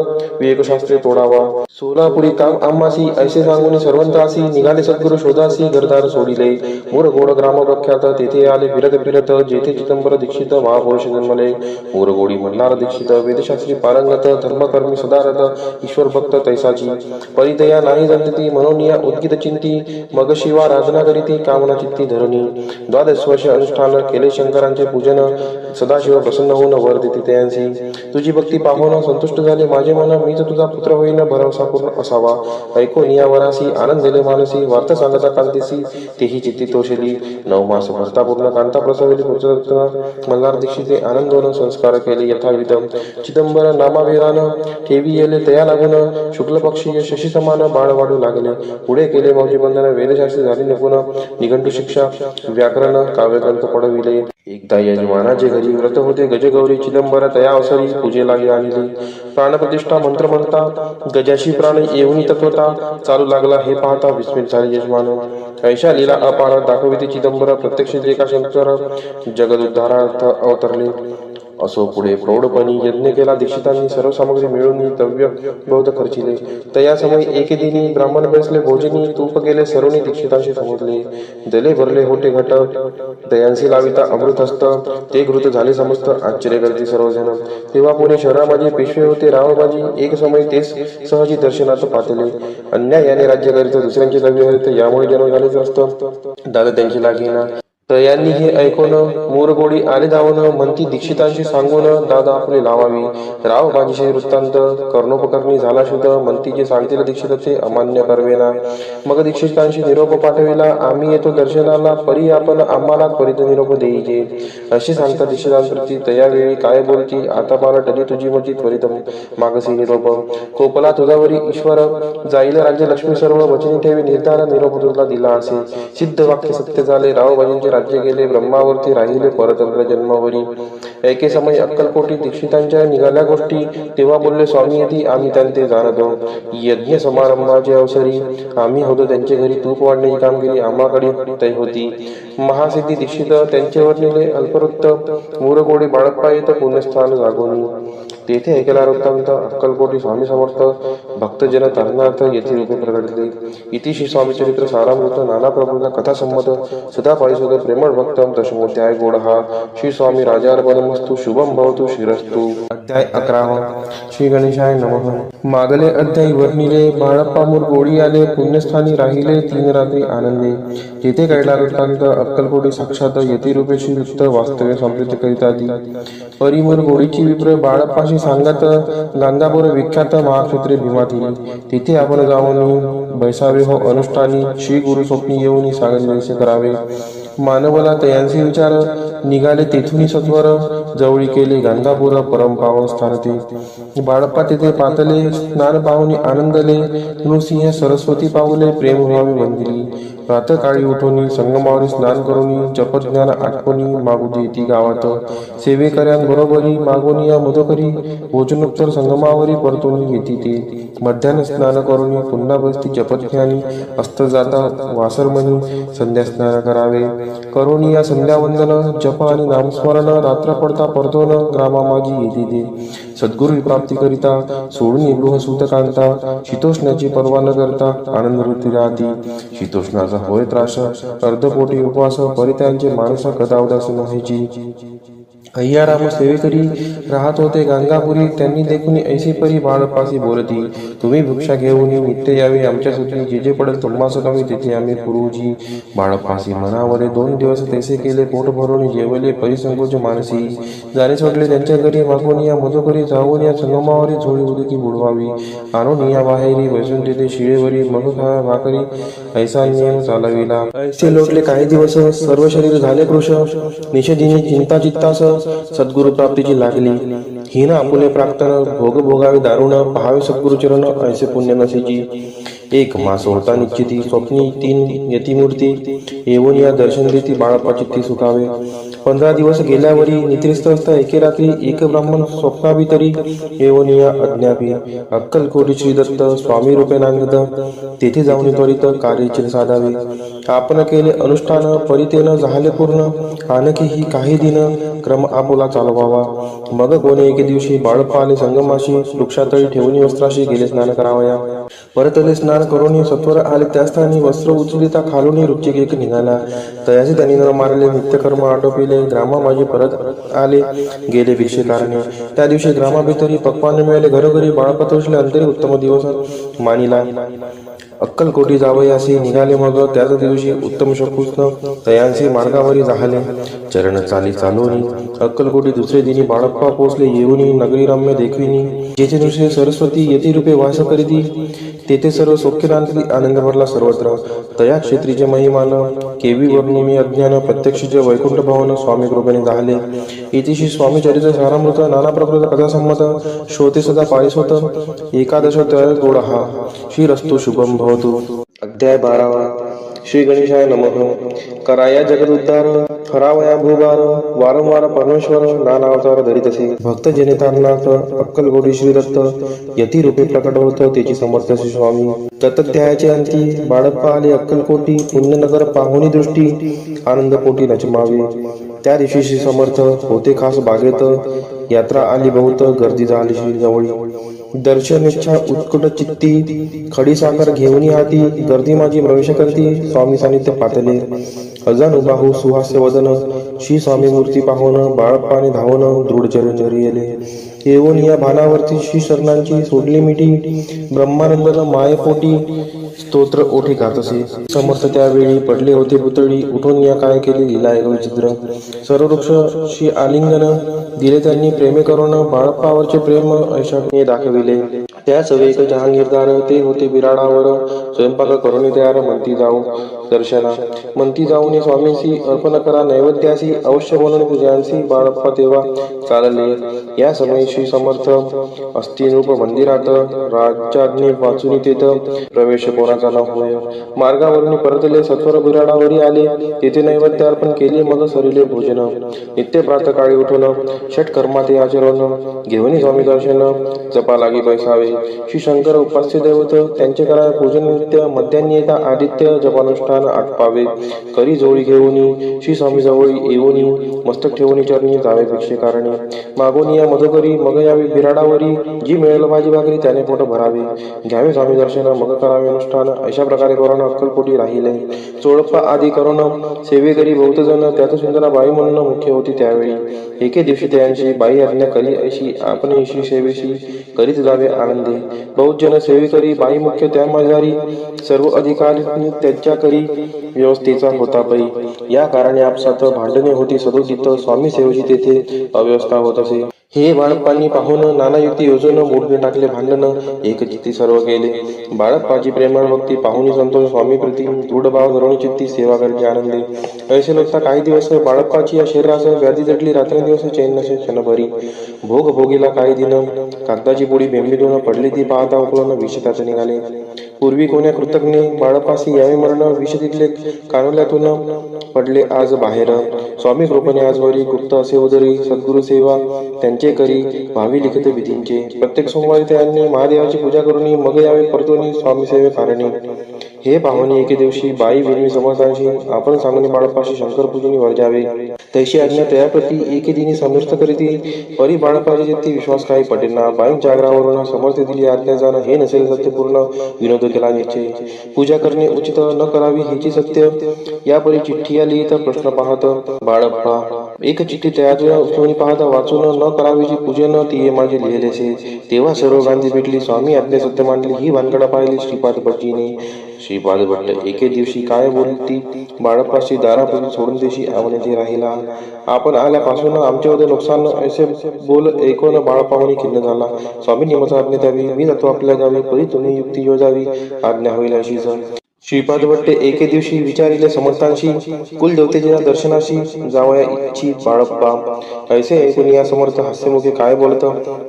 विवेकशास्त्रे तोडावा. सोलापुरी काम आम्हासी ऐसे सांगून सर्वंतासी निघाले सद्गुरु शोधासी घरदार सोडिले. मोरगोड ग्राम प्रख्यात तेथे आले फिरत फिरत जेथे चिदंबर दीक्षित महापुरुष जन्मले. मोरगोडी मल्हार दीक्षित वेदशास्त्री पारंगत धर्मकर्मी सदारथ ईश्वर भक्त तैसाची. परिदया नाही जंतती मनोनिया उद्गित चिंती मग शिवा राधना करीती कामना चित्ती धरणी. 12 वर्ष अनुष्ठान केले शंकरांचे पूजन सदाशिव प्रसन्न होऊन वर देते तयांसी. तुझी भक्ती पाहून संतुष्ट झाले माझे मन मीच तुझा पुत्र होईन भरवसा पूर्ण असावा. ऐकून या वरासी आनंद दिले मानसी वार्ता सांगता कांतीसी तेही चित्ती तोषली. 9 मास भरता पूर्ण कांता प्रसविली पुत्ररत्न मल्हार दीक्षिते आनंदोन संस्कार केले यथाविध. चिदंबर नामाभिरान ठेवी येले तया लागून शुक्ल पक्षी शशी समान बाळ वाढू लागले. पुढे केले मौजी बंधन वेदशास्त्री झाली निपुण निघंटू शिक्षा व्याकरण काव्यग्रंथ पडविले. एकदा यजमानाचे घरी व्रत होते गजगौरी चिदंबर तया अवसरी पूजे लागे आणली. प्राणप्रतिष्ठा मंत्र म्हणता गजाशी प्राण येऊनी तत्वता चालू लागला हे पाहता विस्मित झाले यजमान. ऐशा लीला अपार दाखविते चिदंबर प्रत्यक्ष जे का शंकर जगदुद्धारार्थ अवतरले. असो पुढे प्रौढपणी यज्ञ केला दीक्षितांनी सर्व सामग्री मिळून द्रव्य बहुत खर्चिले. तया समय एके दिनी ब्राह्मण बसले भोजनी तूप गेले सर्वनी दीक्षितांशी समजले. दले भरले होते घट तयांसी लाविता अमृत हस्त ते घृत झाले समस्त आश्चर्य करते सर्वजण. तेव्हा पुणे शहरामध्ये पेशवे होते रावबाजी एक समय तेच सहजी दर्शनात पातले. अन्यायाने राज्य करीत दुसऱ्यांचे द्रव्य हरित यामुळे जन्म झालेच असतं दादा त्यांची लागेना. तयांनी हे ऐकून मोरगोडी आले धावून म्हणती दीक्षितांशी सांगून दादा आपले लावावी. रावबाजीचे वृत्तांत कर्णोपकरणी झाला शुद्ध म्हणती जे सांगतील दीक्षित ते अमान्य करवेना. मग दीक्षितांशी निरोप पाठविला आम्ही येतो दर्शनाला परी आपण आम्हाला त्वरित निरोप देईजे. अशी सांगता दीक्षितांप्रती तयावेळी काय बोलती आता पालटली तुझी मती त्वरित मागसी निरोप. कोपला तुझावरी ईश्वर जाईल राज्य लक्ष्मी सर्व वचनी ठेवी निर्धार निरोप तुला दिला असे. सिद्ध वाक्य सत्य झाले रावबाजींचे राज्य गेले ब्रह्मावरती राहिले परतंत्र जन्मावरी. एके समय अक्कलकोटी दीक्षितांच्या निघाल्या गोष्टी तेव्हा बोलले स्वामी येती आम्ही त्यांचे जाणतो. यज्ञ समारंभाचे अवसरी आम्ही होतो त्यांच्या घरी तूप वाढण्याची कामगिरी आम्हाकडे तय होती. महासिद्धी दीक्षित त्यांच्यावर नेले अल्पवृत्त मोरगोडी बाळप्पा येत पुण्यस्थान जागोनी. तेथे ऐकला वृत्तांत अक्कलकोटी स्वामी समर्थ भक्तजन तरणार्थ येथे रूपे प्रगटले. इति श्री स्वामी चरित्र सारामृत नाना प्रभूंना कथा संमत सदा पारिशोध प्रेमळ भक्तम दशमोध्याय गोडहा. श्री स्वामी राजार्पणमस्तु शुभम भवतु शिरस्तु. अध्याय 11 श्री गणेशाय नमः. मागले अध्याय वर्णिले बाळप्पा मोरगोडी आले पुण्यस्थानी राहिले 3 रात्री आनंदे. तेथे कळला वृत्तांत अक्कलकोटी साक्षात येथे रूपे श्री वृत्त वास्तव्य समृद्ध करीत आधी. परी मोरगोडीची विप्र बाळप्पाशी सांगत गांधापूर विख्यात महाक्षत्रे भीमातील. तिथे आपण जाऊन बैसावे हो अनुष्ठानी श्री गुरु स्वप्नी येऊन सांगणे करावे. मानवला तयांचे विचार निघाले तेथून सत्वर जवळी केले गांधापूर परम पावन स्थान ते. बाळप्पा तेथे पातले स्नान पाहुनी आनंदले. नृसिंह सरस्वती पावले प्रेम व्हावी वंदिली. प्रातकाळी उठोनी संगमावरी स्नान करूनी जपज्ञान आठवणी मागू देती गावात. सेवेकऱ्यांबरोबरी मागोनी या मधोकरी भोजनोत्तर संगमावरी परतोनी येती ते. मध्यान्ह स्नान करूनी पुन्हा बसती जपज्ञानी अस्त जाता वासरमणी संध्या स्नान करावे. करोनी या संध्यावंदन जप आणि नामस्मरण रात्र पडता परतोन ग्रामामाजी येते ते. सद्गुरु प्राप्ती करिता सोडून गृह सूत कांता शीतोष्णाची पर्वा न करता आनंद वृत्ती राहती. शीतोष्णाचा होय त्रास अर्धपोटी उपवास परित्यांचे माणसा कदा उदास व्हायची. अय्याराम सेवेकरी राहत होते गंगापुरी. त्यांनी देखून ऐसे परी बाळप्पासी बोलती, तुम्ही भिक्षा घेऊन नित्य यावे आमच्यासाठी, जे जे पडेल तुम्हास कमी तेथे आम्ही पुरुजी. बाळप्पासी मनावरे 2 दिवस तैसे केले. पोट भरून जेवले परिसंकोच मानसी. जाणेच वाटले त्यांच्या घरी मागून या मधुकरी जाऊन या संगमावरी झोळी उदकी बुडवावी. आणून या बाहेरी बसून तेथे शिळेवरी मग खा भाकरी ऐसा नियम चालविला. ऐसे लोटले काही दिवस. सर्व शरीर झाले कृश. निषेधिनी चिंता चित्तास सद्गुरु प्राप्तीची लागली. हिन आपुले प्राक्तन भोग भोगावे दारुण, पहावे सद्गुरु चरण ऐसे पुण्य नसेची. 1 मास होता निश्चिती. स्वप्नी 3 यतिमूर्ती येऊन या दर्शन देती. बाळप्पा चित्ती सुखावे. 15 दिवस गेल्यावरी निद्रिस्त असता एके रात्री एक ब्राह्मण स्वप्नाभितरी येऊन या अज्ञापी. अक्कलकोटी श्री दत्त स्वामी रूपे नांगत. तेथे जाऊन त्वरित कार्याचे साधावे. आपण केले अनुष्ठान परितेन झाले पूर्ण. आणखी ही काही दिन क्रम आपुला चालवावा. मग कोणी एके दिवशी बाळप्पा आले संगमाशी. वृक्षातळी ठेवून वस्त्राशी गेले स्नान करावया. परतले स्नान करून सत्वर आले. त्या स्थानी वस्त्र उचलिता खालून रुचिक एक निघाला. तयाचे त्यांनी न मारले. नित्यकर्म आटोपिले. ग्रामा माझे परत आले गेले भिक्षेकारणे. त्या दिवशी ग्रामाभितरी पक्वान मिळाले. घरोघरी बाळप्पा तोषले. अंतरी उत्तम दिवस मानिला. अक्कलकोटी जावयासी निघाले. मग त्याच दिवशी उत्तम शकुस्न तयांचे मार्गावरी झाले. चरण चाली चालवणी अक्कलकोटी दुसरे दिनी बाळप्पा पोचले. येऊनी नगरी रम्य देखविनी. जेथे दुसरे सरस्वती यती रूपे वास करीती. तेथे सर्व सौख्यदांतली आनंद भरला सर्वत्र. तया क्षेत्रीचे महिमान केवी वर्णिमी अज्ञान प्रत्यक्षचे वैकुंठ भवन स्वामी कृपेने झाले. इतिशी स्वामी चरित्र सारामृत नाना प्रकृत कथा संमत. श्रोते सदा पारिसोत. 11 तय गोड हा. श्रीरस्तु शुभम भवतु. अध्याय 12. श्री गणेशाय नमः. कराया जगदुद्धार हरावया भूभार. वारंवार परमेश्वर नाना अवतार धरीतसे. भक्त जनितांनाथ अक्कलकोटी श्री दत्त यती रूपे प्रकट होत. त्याची समर्थ श्री स्वामी. तत्ध्यायाचे अंती बाळप्पा आले अक्कलकोटी. पुण्यनगर पाहुणी दृष्टी आनंदपोटी नचमावे. त्या दिवशी श्री समर्थ होते खास बागेत. यात्रा आली बहुत. गर्दी झाली श्री जवळी. दर्शन इच्छा उत्कट चित्ती. खडी साखर घेऊन हाती. गर्दी माझी प्रवेश करती. स्वामी सानिध्य पातले. अजान उभाहू सुहास्य वदन. श्री स्वामी मूर्ती पाहून बाळप्पाने धावून दृढ चरण येले. येऊन या भानावरती श्री शरणांची सोडली मिठी. ब्रह्मानंदन मायपोटी स्तोत्र ओठी गातसे. समर्थ त्यावेळी पडले होते पुतळी. उठून या काय केले लीला एक विचित्र. सर्व वृक्ष श्री आलिंगन दिले त्यांनी प्रेमे करून. बाळप्पावरचे प्रेम ऐशाने दाखविले. त्या सवेक जहांगीरदार ते होते बिराडावर. स्वयंपाक करून तयार म्हणती जाऊ दर्शना. म्हणती जाऊन स्वामींशी अर्पण करा नैवेद्यासी. अवश्य बोलून पूजांशी. बाळप्पा तेव्हा चालले. या समयी श्री समर्थ अस्थिरूप मंदिरात. राज्याज्ञे वाचून तेथ प्रवेश कोणाचा न होय. मार्गावरून परतले. सत्वर बिराडावरी आले. तेथे नैवेद्य अर्पण केले. मग सरिले भोजन. नित्य प्रातकाळी उठून षटकर्मा ते आचरण. घेऊन स्वामी दर्शन जपा लागी बैसावे. श्री शंकर उपास्य दैवत त्यांचे करा पूजन नित्य. मध्यान्नी येता आदित्य जपानुष्ठान आटपावे. करी जोळी घेऊन श्री स्वामी जवळी येऊन मस्तक ठेवून चरणी जावे भिक्षेकारणे. मागून या मधुकरी मग यावे बिराडावरी. जी मिळेल भाजी भाकरी त्याने पोट भरावे. घ्यावे स्वामी दर्शन मग करावे अनुष्ठान. अशा प्रकारे करून अक्कलकोटी राहिले. चोळप्पा आदी करून सेवेकरी बहुत जण. त्यात सुंदरा बाई म्हणून मुख्य होती त्यावेळी. एके दिवशी त्यांची बाई आज्ञा करी अशी आपण श्री सेवेशी करीत जावे आनंदे. बहुत जन सेवेकरी बाई मुख्य त्या माझारी. सर्व अधिकारी त्याच्या करी व्यवस्थेचा होता पै. या कारणे आपसात भांडणे होती सदोदित. स्वामी सेवेची तेथे अव्यवस्था होत असे. हे बाळप्पांनी पाहून नाना युक्ती योजून मोडून टाकले भांडण. एकचित्ती सर्व केले. बाळप्पाची प्रेमळ भक्ती पाहुणी संतोष स्वामी प्रति दृढ भाव धरून चित्ती सेवा करते आनंदे. ऐसे लोकता काही दिवस बाळप्पाची या शरीरास व्याधी जडली. रात्रंदिवस चैन नसे क्षणभरी. भोग भोगीला काही दिन. कागदाची पोळी बेंबीतून पडली ती पाहता उकळून विष त्याच निघाले. पूर्वी कोण्या कृतज्ञ बाळप्पासी यावे मरण. विष तिथले कानोल्यातून पडले आज बाहेर. स्वामी कृपेने आजवरी गुप्त असे उदरी. सद्गुरु सेवा त्यांचे करी भावी लिखित विधींचे. प्रत्येक सोमवारी त्यांनी महादेवाची पूजा करून मग यावे परतून स्वामी सेवे कारणे. हे पाहुणे एके दिवशी बाई विनवी समर्थांशी आपण सांगणे बाळप्पाशी शंकर पूजनी वर जावे. तैशी आज्ञा तयाप्रती एके दिनी समर्थ करीती. परी बाळप्पाची चित्ती विश्वास काही पटेना. बाईंच्या आग्रहावरून समर्थ दिली आज्ञा जाणं हे नसेल सत्यपूर्ण. विनोद केला निश्चय. पूजा करणे उचित न करावी हेची सत्य. या परी चिठ्ठी आली तर प्रश्न पाहत. बाळप्पा एक चिठ्ठी त्याच उचलून पाहता वाचून न करावीची पूजन ती माझे लिहिलेसे. तेव्हा सर्व गांधी भेटली. स्वामी आज्ञा सत्य मांडली. ही भानगडा पाहिली श्रीपाद भटजीने. श्रीपाद भट्ट एके दिवशी काय बोलती बाळप्पाशी दारापासून सोडून देशी आवण्याची राहिला. आपण आल्यापासून आमच्यावर नुकसान असे बोल ऐकून बाळप्पावणी खिन्न झाला. स्वामींनी मजा आज्ञा द्यावी. मी जातो आपल्या गावी. परी तुम्ही युक्ती योजावी. आज्ञा होईल अशीच. श्रीपाद भट्टे एके दिवशी विचारिले समर्थांशी. कुलदेवतेच्या दर्शनाशी जावया इच्छी बाळप्पा. ऐसे ऐकून या समर्थ हास्यमुखे काय बोलत.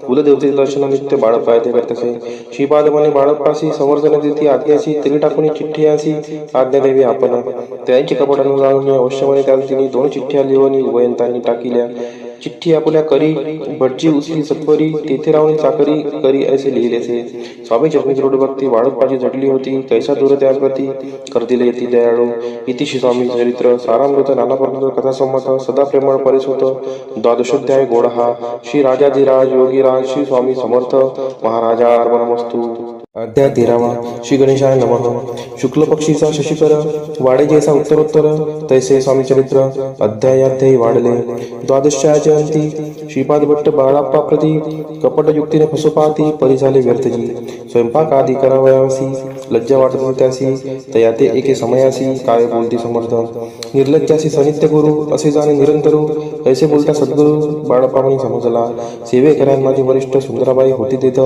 कुलदेवतेचे दर्शनानिमित्त बाळप्पा येथे करतसे. श्रीपाद म्हणे बाळप्पाशी समर्थन देती आज्ञाशी तरी टाकून चिठ्ठी अशी आज्ञा द्यावी आपण. त्यांची कपटानं जाणून अवश्य म्हणे त्याला तिने 2 चिठ्ठ्या लिहून वयंतांनी टाकिल्या. चिठ्ठी आपल्या करी भटजी उचली सत्वरी तेथे राहून चाकरी करी असे लिहिलेसे. स्वामी चरणी दृढ भक्ती बाळप्पाची जडली होती. कैसा दूर त्या प्रती करतील येती दयाळू. इतिशी स्वामी चरित्र सारामृत नानापर्यंत कथा संमत सदा प्रेमळ परिसुत. द्वादशोध्याय गोड हा. श्री राजाधिराज योगीराज श्री स्वामी समर्थ महाराजा अर्पणमस्तु. अध्याय 13वा. श्री गणेशाय नमः. शुक्ल पक्षीचा शशिकर वाडे जैसा उत्तरोत्तर तैसे स्वामी चरित्र अध्यायाध्यायी वाढले. द्वादशाचे अंती श्रीपाद भट्ट बाळाप्पा प्रती कपटयुक्तीने फसोपाती परी झाले व्यर्थजी. स्वयंपाक आदी करावयासी लज्जा वाटत होती त्यासी. तया ते एके समयासी काय बोलती समर्थ. निर्लज्जासी सनित्य गुरु असे जाणे निरंतरू ऐसे बोलता सद्गुरु. बाळप्पाने समजला. सेवेकऱ्यां माझी वरिष्ठ सुंदराबाई होती तेथ.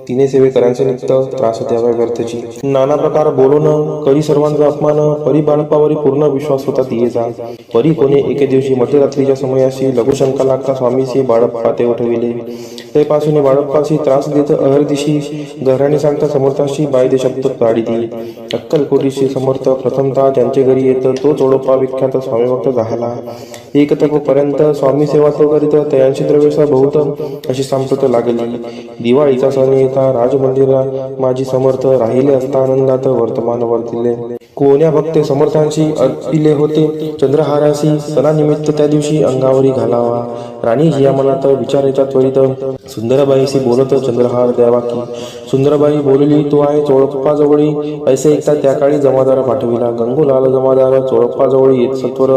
तिने सेवेकऱ्यांचे नित्य त्रास द्यावा व्यर्थची. नाना प्रकार बोलून करी सर्वांचा अपमान. परी बाळप्पावरी पूर्ण विश्वास होता तियेचा. परी कोणी एके दिवशी मध्यरात्रीच्या समयाशी लघुशंका लागता स्वामीशी बाळप्पा ते उठविले. तेपासून बाळप्पाशी त्रास देत अहर्दिशी घराने सांगता समर्थाशी बायदे शब्द काढिती. अक्कलकोटीशी समर्थ प्रथमतः त्यांचे घरी येत तो चोडप्पा विख्यात स्वामी भक्त झाला. एक पर्यंत स्वामी सेवा तो करीत तयांशी द्रव्यसा बहुत अशी सांप्रत लागली. दिवाळीचा सण येता राजमंदिरा माझी समर्थ राहिले असता आनंदात वर्तमान वर्तिले. कोण्या भक्ते समर्थांशी अर्पिले होते चंद्रहाराशी सणानिमित्त त्या दिवशी अंगावरी घालावा. राणी जिया मनात विचारायचा त्वरित सुंदरबाईशी बोलत चंद्रहार द्यावा की. सुंदरबाई बोलली तो आहे चोळप्पाजवळी. ऐसे ऐकता त्या काळी जमादार पाठविला. गंगूलाल जमादार चोळप्पाजवळी येत सत्वर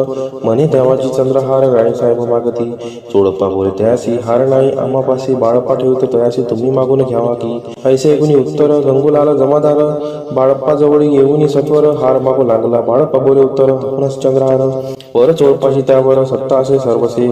म्हणे देवाची चंद्रहार राणीसाहेब मागती. चोळप्पा बोले त्यासी हार नाही आम्हापाशी बाळप्पा ठेवतो तयाशी तुम्ही मागून घ्यावा की. ऐसे ऐकून उत्तर गंगूलाल जमादार बाळप्पाजवळी येऊन सत्वर हार मागू लागला. बाळप्पा बोले उत्तर आपणच चंद्रहार वर चोळप्पाची त्यावर सत्ता असे सर्वसे.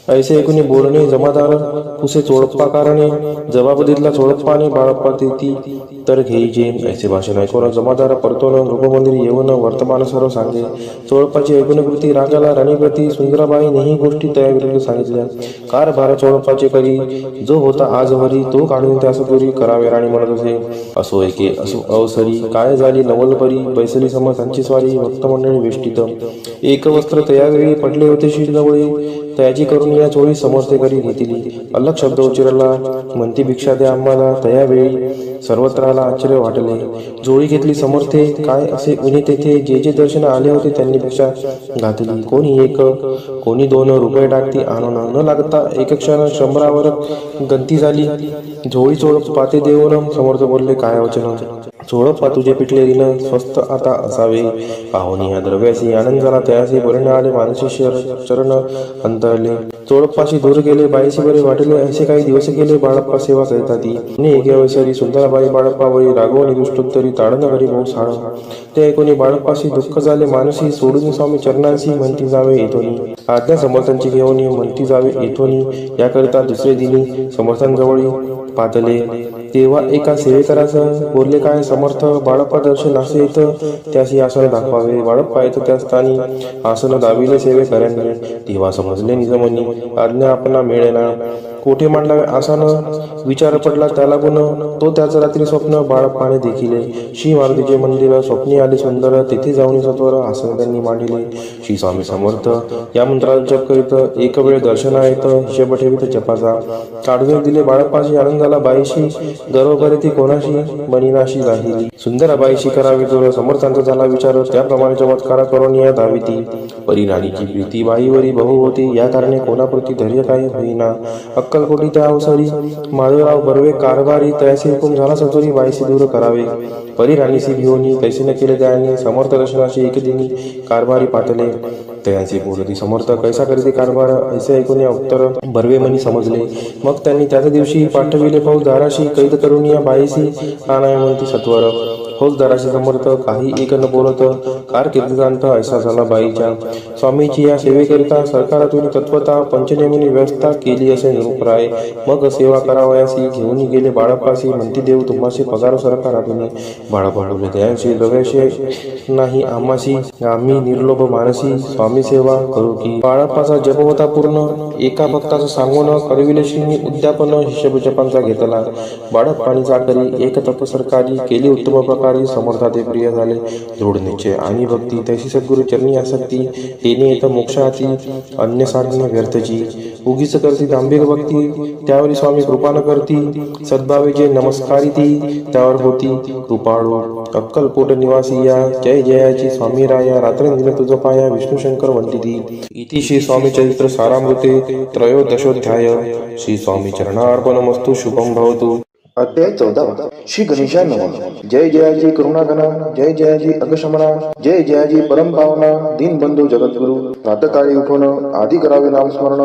ऐसे ऐकून बोलणे जमादार पुसे चोळप्पा कारणे. जबाब दिला चोळप्पाने बाळप्पा तेती तर घेईजे. ऐसे भाषण ऐकून जमादार परतोन रूपमंदिर येऊन वर्तमान सर्व सांगे. चोळप्पाची ऐकून कृती रागाला राणीप्रती सुंदराबाईनेही गोष्टी तयाविरुद्ध सांगितल्या. कारभार चोळप्पाचे करी जो होता आजवरी तो काढून त्यास पुरी करावे राणी म्हणत असे. असो एके असो अवसरी काय झाली नवलपरी बैसली समर्थांची स्वारी भक्त मंडळी वेष्टित. एक वस्त्र तयावेळी पडले होते शिरजवळी. तयाची करून या चोळी समर्थे करी घेतली. अलग शब्द उच्चारला म्हणती भिक्षा द्या आम्हाला. तयावेळी सर्वत्राला आश्चर्य वाटले. जोळी घेतली समर्थे काय असे उन्ही तेथे जे जे दर्शन आले होते त्यांनी भिक्षा घातली. कोणी 1 कोणी 2 रुपये टाकती आणून न लागता एक क्षण शंभरावर गंती झाली. झोळी चोळप्पा ते देऊन समर्थ बोलले काय वचन. चोळप्पा तुझे पिटले ऋण स्वस्त आता असावे. पाहुणी ह्या द्रव्याशी आनंद झाला तयाशी बरणे आले मानसी चरण अंतरले. चोळप्पाशी दूर गेले बाईशी बरे वाटले. असे काही दिवस गेले बाळप्पा सेवा करीता ती. एके अवसरी सुंदराबाई बाळप्पावरी रागवणी दुष्टोत्तरी ताडन करी बहु साळ. ते ऐकून बाळप्पाशी दुःख झाले मानसी. सोडून स्वामी चरणांशी म्हणती जावे येथोनी. आज्ञा समर्थांची घेऊन म्हणती जावे येथोनी. याकरिता दुसरे दिनी समर्थांजवळी पातले. तेव्हा एका सेवेकरास बोलले काय समर्थ बाळप्पा दर्शन असे येत त्याशी आसन दाखवावे. बाळप्पा येत त्या स्थानी आसन दाविले सेवेकऱ्यांनी. तेव्हा समजले निजमनी आज्ञा आपणा मिळेना. कोठे मांडलावे आसन विचार पडला त्याला गुण. तो त्याचं रात्री स्वप्न बाळप्पाने देखिले. श्री मारुतीचे मंदिर स्वप्नी आले सुंदर. तेथे जाऊन सत्वर आसन त्यांनी मांडिले. श्री स्वामी समर्थ या मंत्राचा जप करीत एक वेळ दर्शना येत हिशेब ठेवीत जपाचा. काढून दिले बाळप्पाशी आनंदाला बाईशी. गर्व करे ती कोणाशी बनिनाशी राहिली. सुंदराबाईशी करावी जोर समर्थांचा झाला विचार. त्याप्रमाणे चमत्कार करून या धाविती. परिराणीची प्रीती बाईवरी बहु होती. या कारणे कोणाप्रती धैर्य काही होईना. अक्कलकोटी त्या अवसरी माधवराव बर्वे कारभारी तयासी हुकूम झाला सत्वरी बाईशी दूर करावे. परिराणीशी घेऊन कैसे न केले त्याने समर्थ दर्शनाशी एक दिनी कारभारी पातले. तयांचे बोलती समर्थ कैसा करीते कारभार ऐसे ऐकून या उत्तर बर्वे मनी समजले. मग त्यांनी त्याच दिवशी पाठविले फौजदाराशी कैद करून या बाईसी आणाय म्हणती सत्वर. फौजदाराशी समर्थ काही एक न बोलत कारकिर्दीदांत ऐसा झाला बाईच्या. स्वामीची या सेवेकरिता सरकारातून तत्वता पंचनेमीने व्यवस्था केली असे निरूपराय. मग सेवा करावयासी घेऊन गेले बाळप्पासी म्हणती देव तुम्हाशी पगार सरकारातून. बाळप्पा बोलले दयांशी द्रव्याशी नाही आम्हाशी आम्ही निर्लोभ मानसी स्वामी सेवा करू की. बाळप्पाचा जप होता पूर्ण एका भक्ताचा सांगून करविले श्री उद्यापन शिष्यजपांचा घेतला. बाळप्पानी चाकरी एक तप सरकारी केली उत्तम प्रकारे समर्था ते प्रिय झाले. दृढ निश्चय आणि भक्ती तैशी सद्गुरु चरणी आसक्ती तेने येत मोक्षाती अन्य साधन व्यर्थची. उगीच करती दांभिक भक्ती त्यावर स्वामी कृपा न करती. सद्भावे जे नमस्कारी ती त्यावर होती कृपाळू. अक्कलकोट निवासी या जय जयाची स्वामी राया रात्रंदिन तुझ पाया विष्णू शंकर वंदिती. इति श्री स्वामी चरित्र सारामृते त्रयोदशोध्याय. श्री स्वामी चरणार्पणमस्तु. शुभम भवतु. अध्याय 14. श्री गणेशाय नमः. जय जयाजी करुणागणा जय जयाजी अगशमना जय जयाजी परम पावना दीनबंधू जगद्गुरु. प्रातकाळी उठून आधी करावे नामस्मरण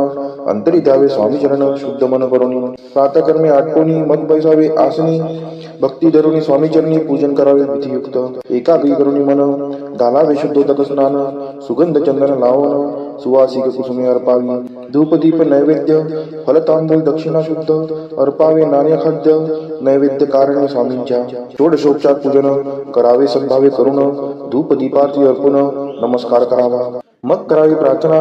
अंतरी द्यावे स्वामी चरण शुद्ध मन करुणी. प्रातकर्मे आटोनी मत बैसावे आसनी भक्ती धरुणी स्वामी चरणी पूजन करावे विधियुक्त. एकाग्री करुणी मन घालावे शुद्धोदक स्नान सुगंध चंदन लावण सुवासिक कुसुमे अर्पावी. धूपदीप नैवेद्य फलतांबूल दक्षिणा शुद्ध अर्पावे नाणे खाद्य नैवेद्य कारणे स्वामींच्या. षोडशोपचार पूजन करावे सद्भावे करुण धूपदीपार्थी अर्पण नमस्कार करावा. मग करावी प्रार्थना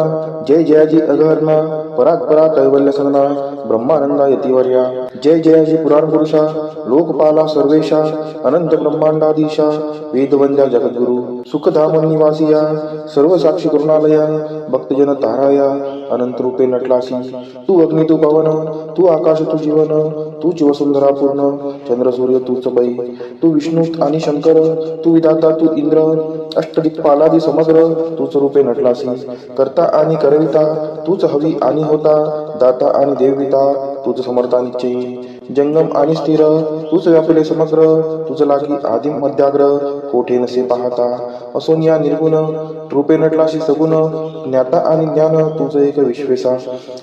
जय जयाजी अगहरणा परात्परा कैवल्य सदना ब्रह्मानंदा यतिवर्या. जय जयाजी पुराण पुरुषा लोकपाला सर्वेशा अनंत ब्रह्मांडाधीशा वेदवंद्या जगद्गुरु. सुखधाम निवासिया सर्व साक्षी करुणालया भक्तजन ताराया अनंत रूपे नटलासी. तू अग्नी तू पवन तू आकाश तू जीवन तूच वसुंधरा पूर्ण चंद्र सूर्य तूच पै. तू विष्णू आणि शंकर तू विधाता तू इंद्र अष्टदिक्पालादी समग्र तूच रूपे नटलासी. करता आणि करविता तूच हवी आणि होता दाता आणि देविता तूच समर्था निश्चयी. जंगम आणि स्थिर तूच व्यापले समग्र तुझ लागी आदिम मध्याग्र कोठे नसे पाहता. असून या निर्गुण रूपे नटलाशी सगुण ज्ञाता आणि ज्ञान तुझ एक विश्वेसा.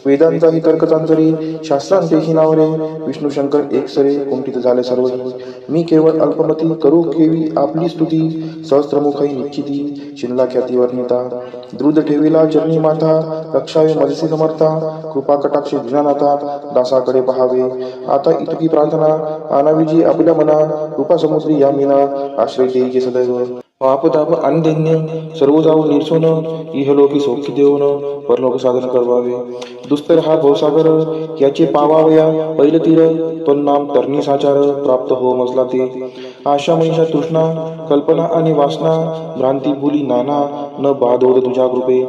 वेदांचाही तर्कचांचरी शास्त्रांतेही नावरे विष्णू शंकर एक सरे कुंठित झाले सर्व. मी केवळ अल्पमती करू केवी आपली स्तुती सहस्त्रमुखई निश्चिती शिनला ख्याती वर्णिता. द्रुत ठेविला चरणी माथा रक्षावे मजसी समर्था कृपा कटाक्षी दिनानाथा दासाकडे पहावे. आता इतकी प्रार्थना आणावी जी आपल्या मना कृपा समुद्री या मीना आश्रय देईचे सदैव. पाप ताप आणि दैन्य सर्व जाऊ निर्सोन इहलोकी सौख्य देऊन परलोक साधन करवावे. दुस्तर हा भवसागर याचे पावावया पैल तीर नाम तरणी साचार प्राप्त हो मजला ते. आशा मनीषा तृष्णा कल्पना आणि वासना भ्रांती भूली नाना न बाधोद तुझ्या कृपे.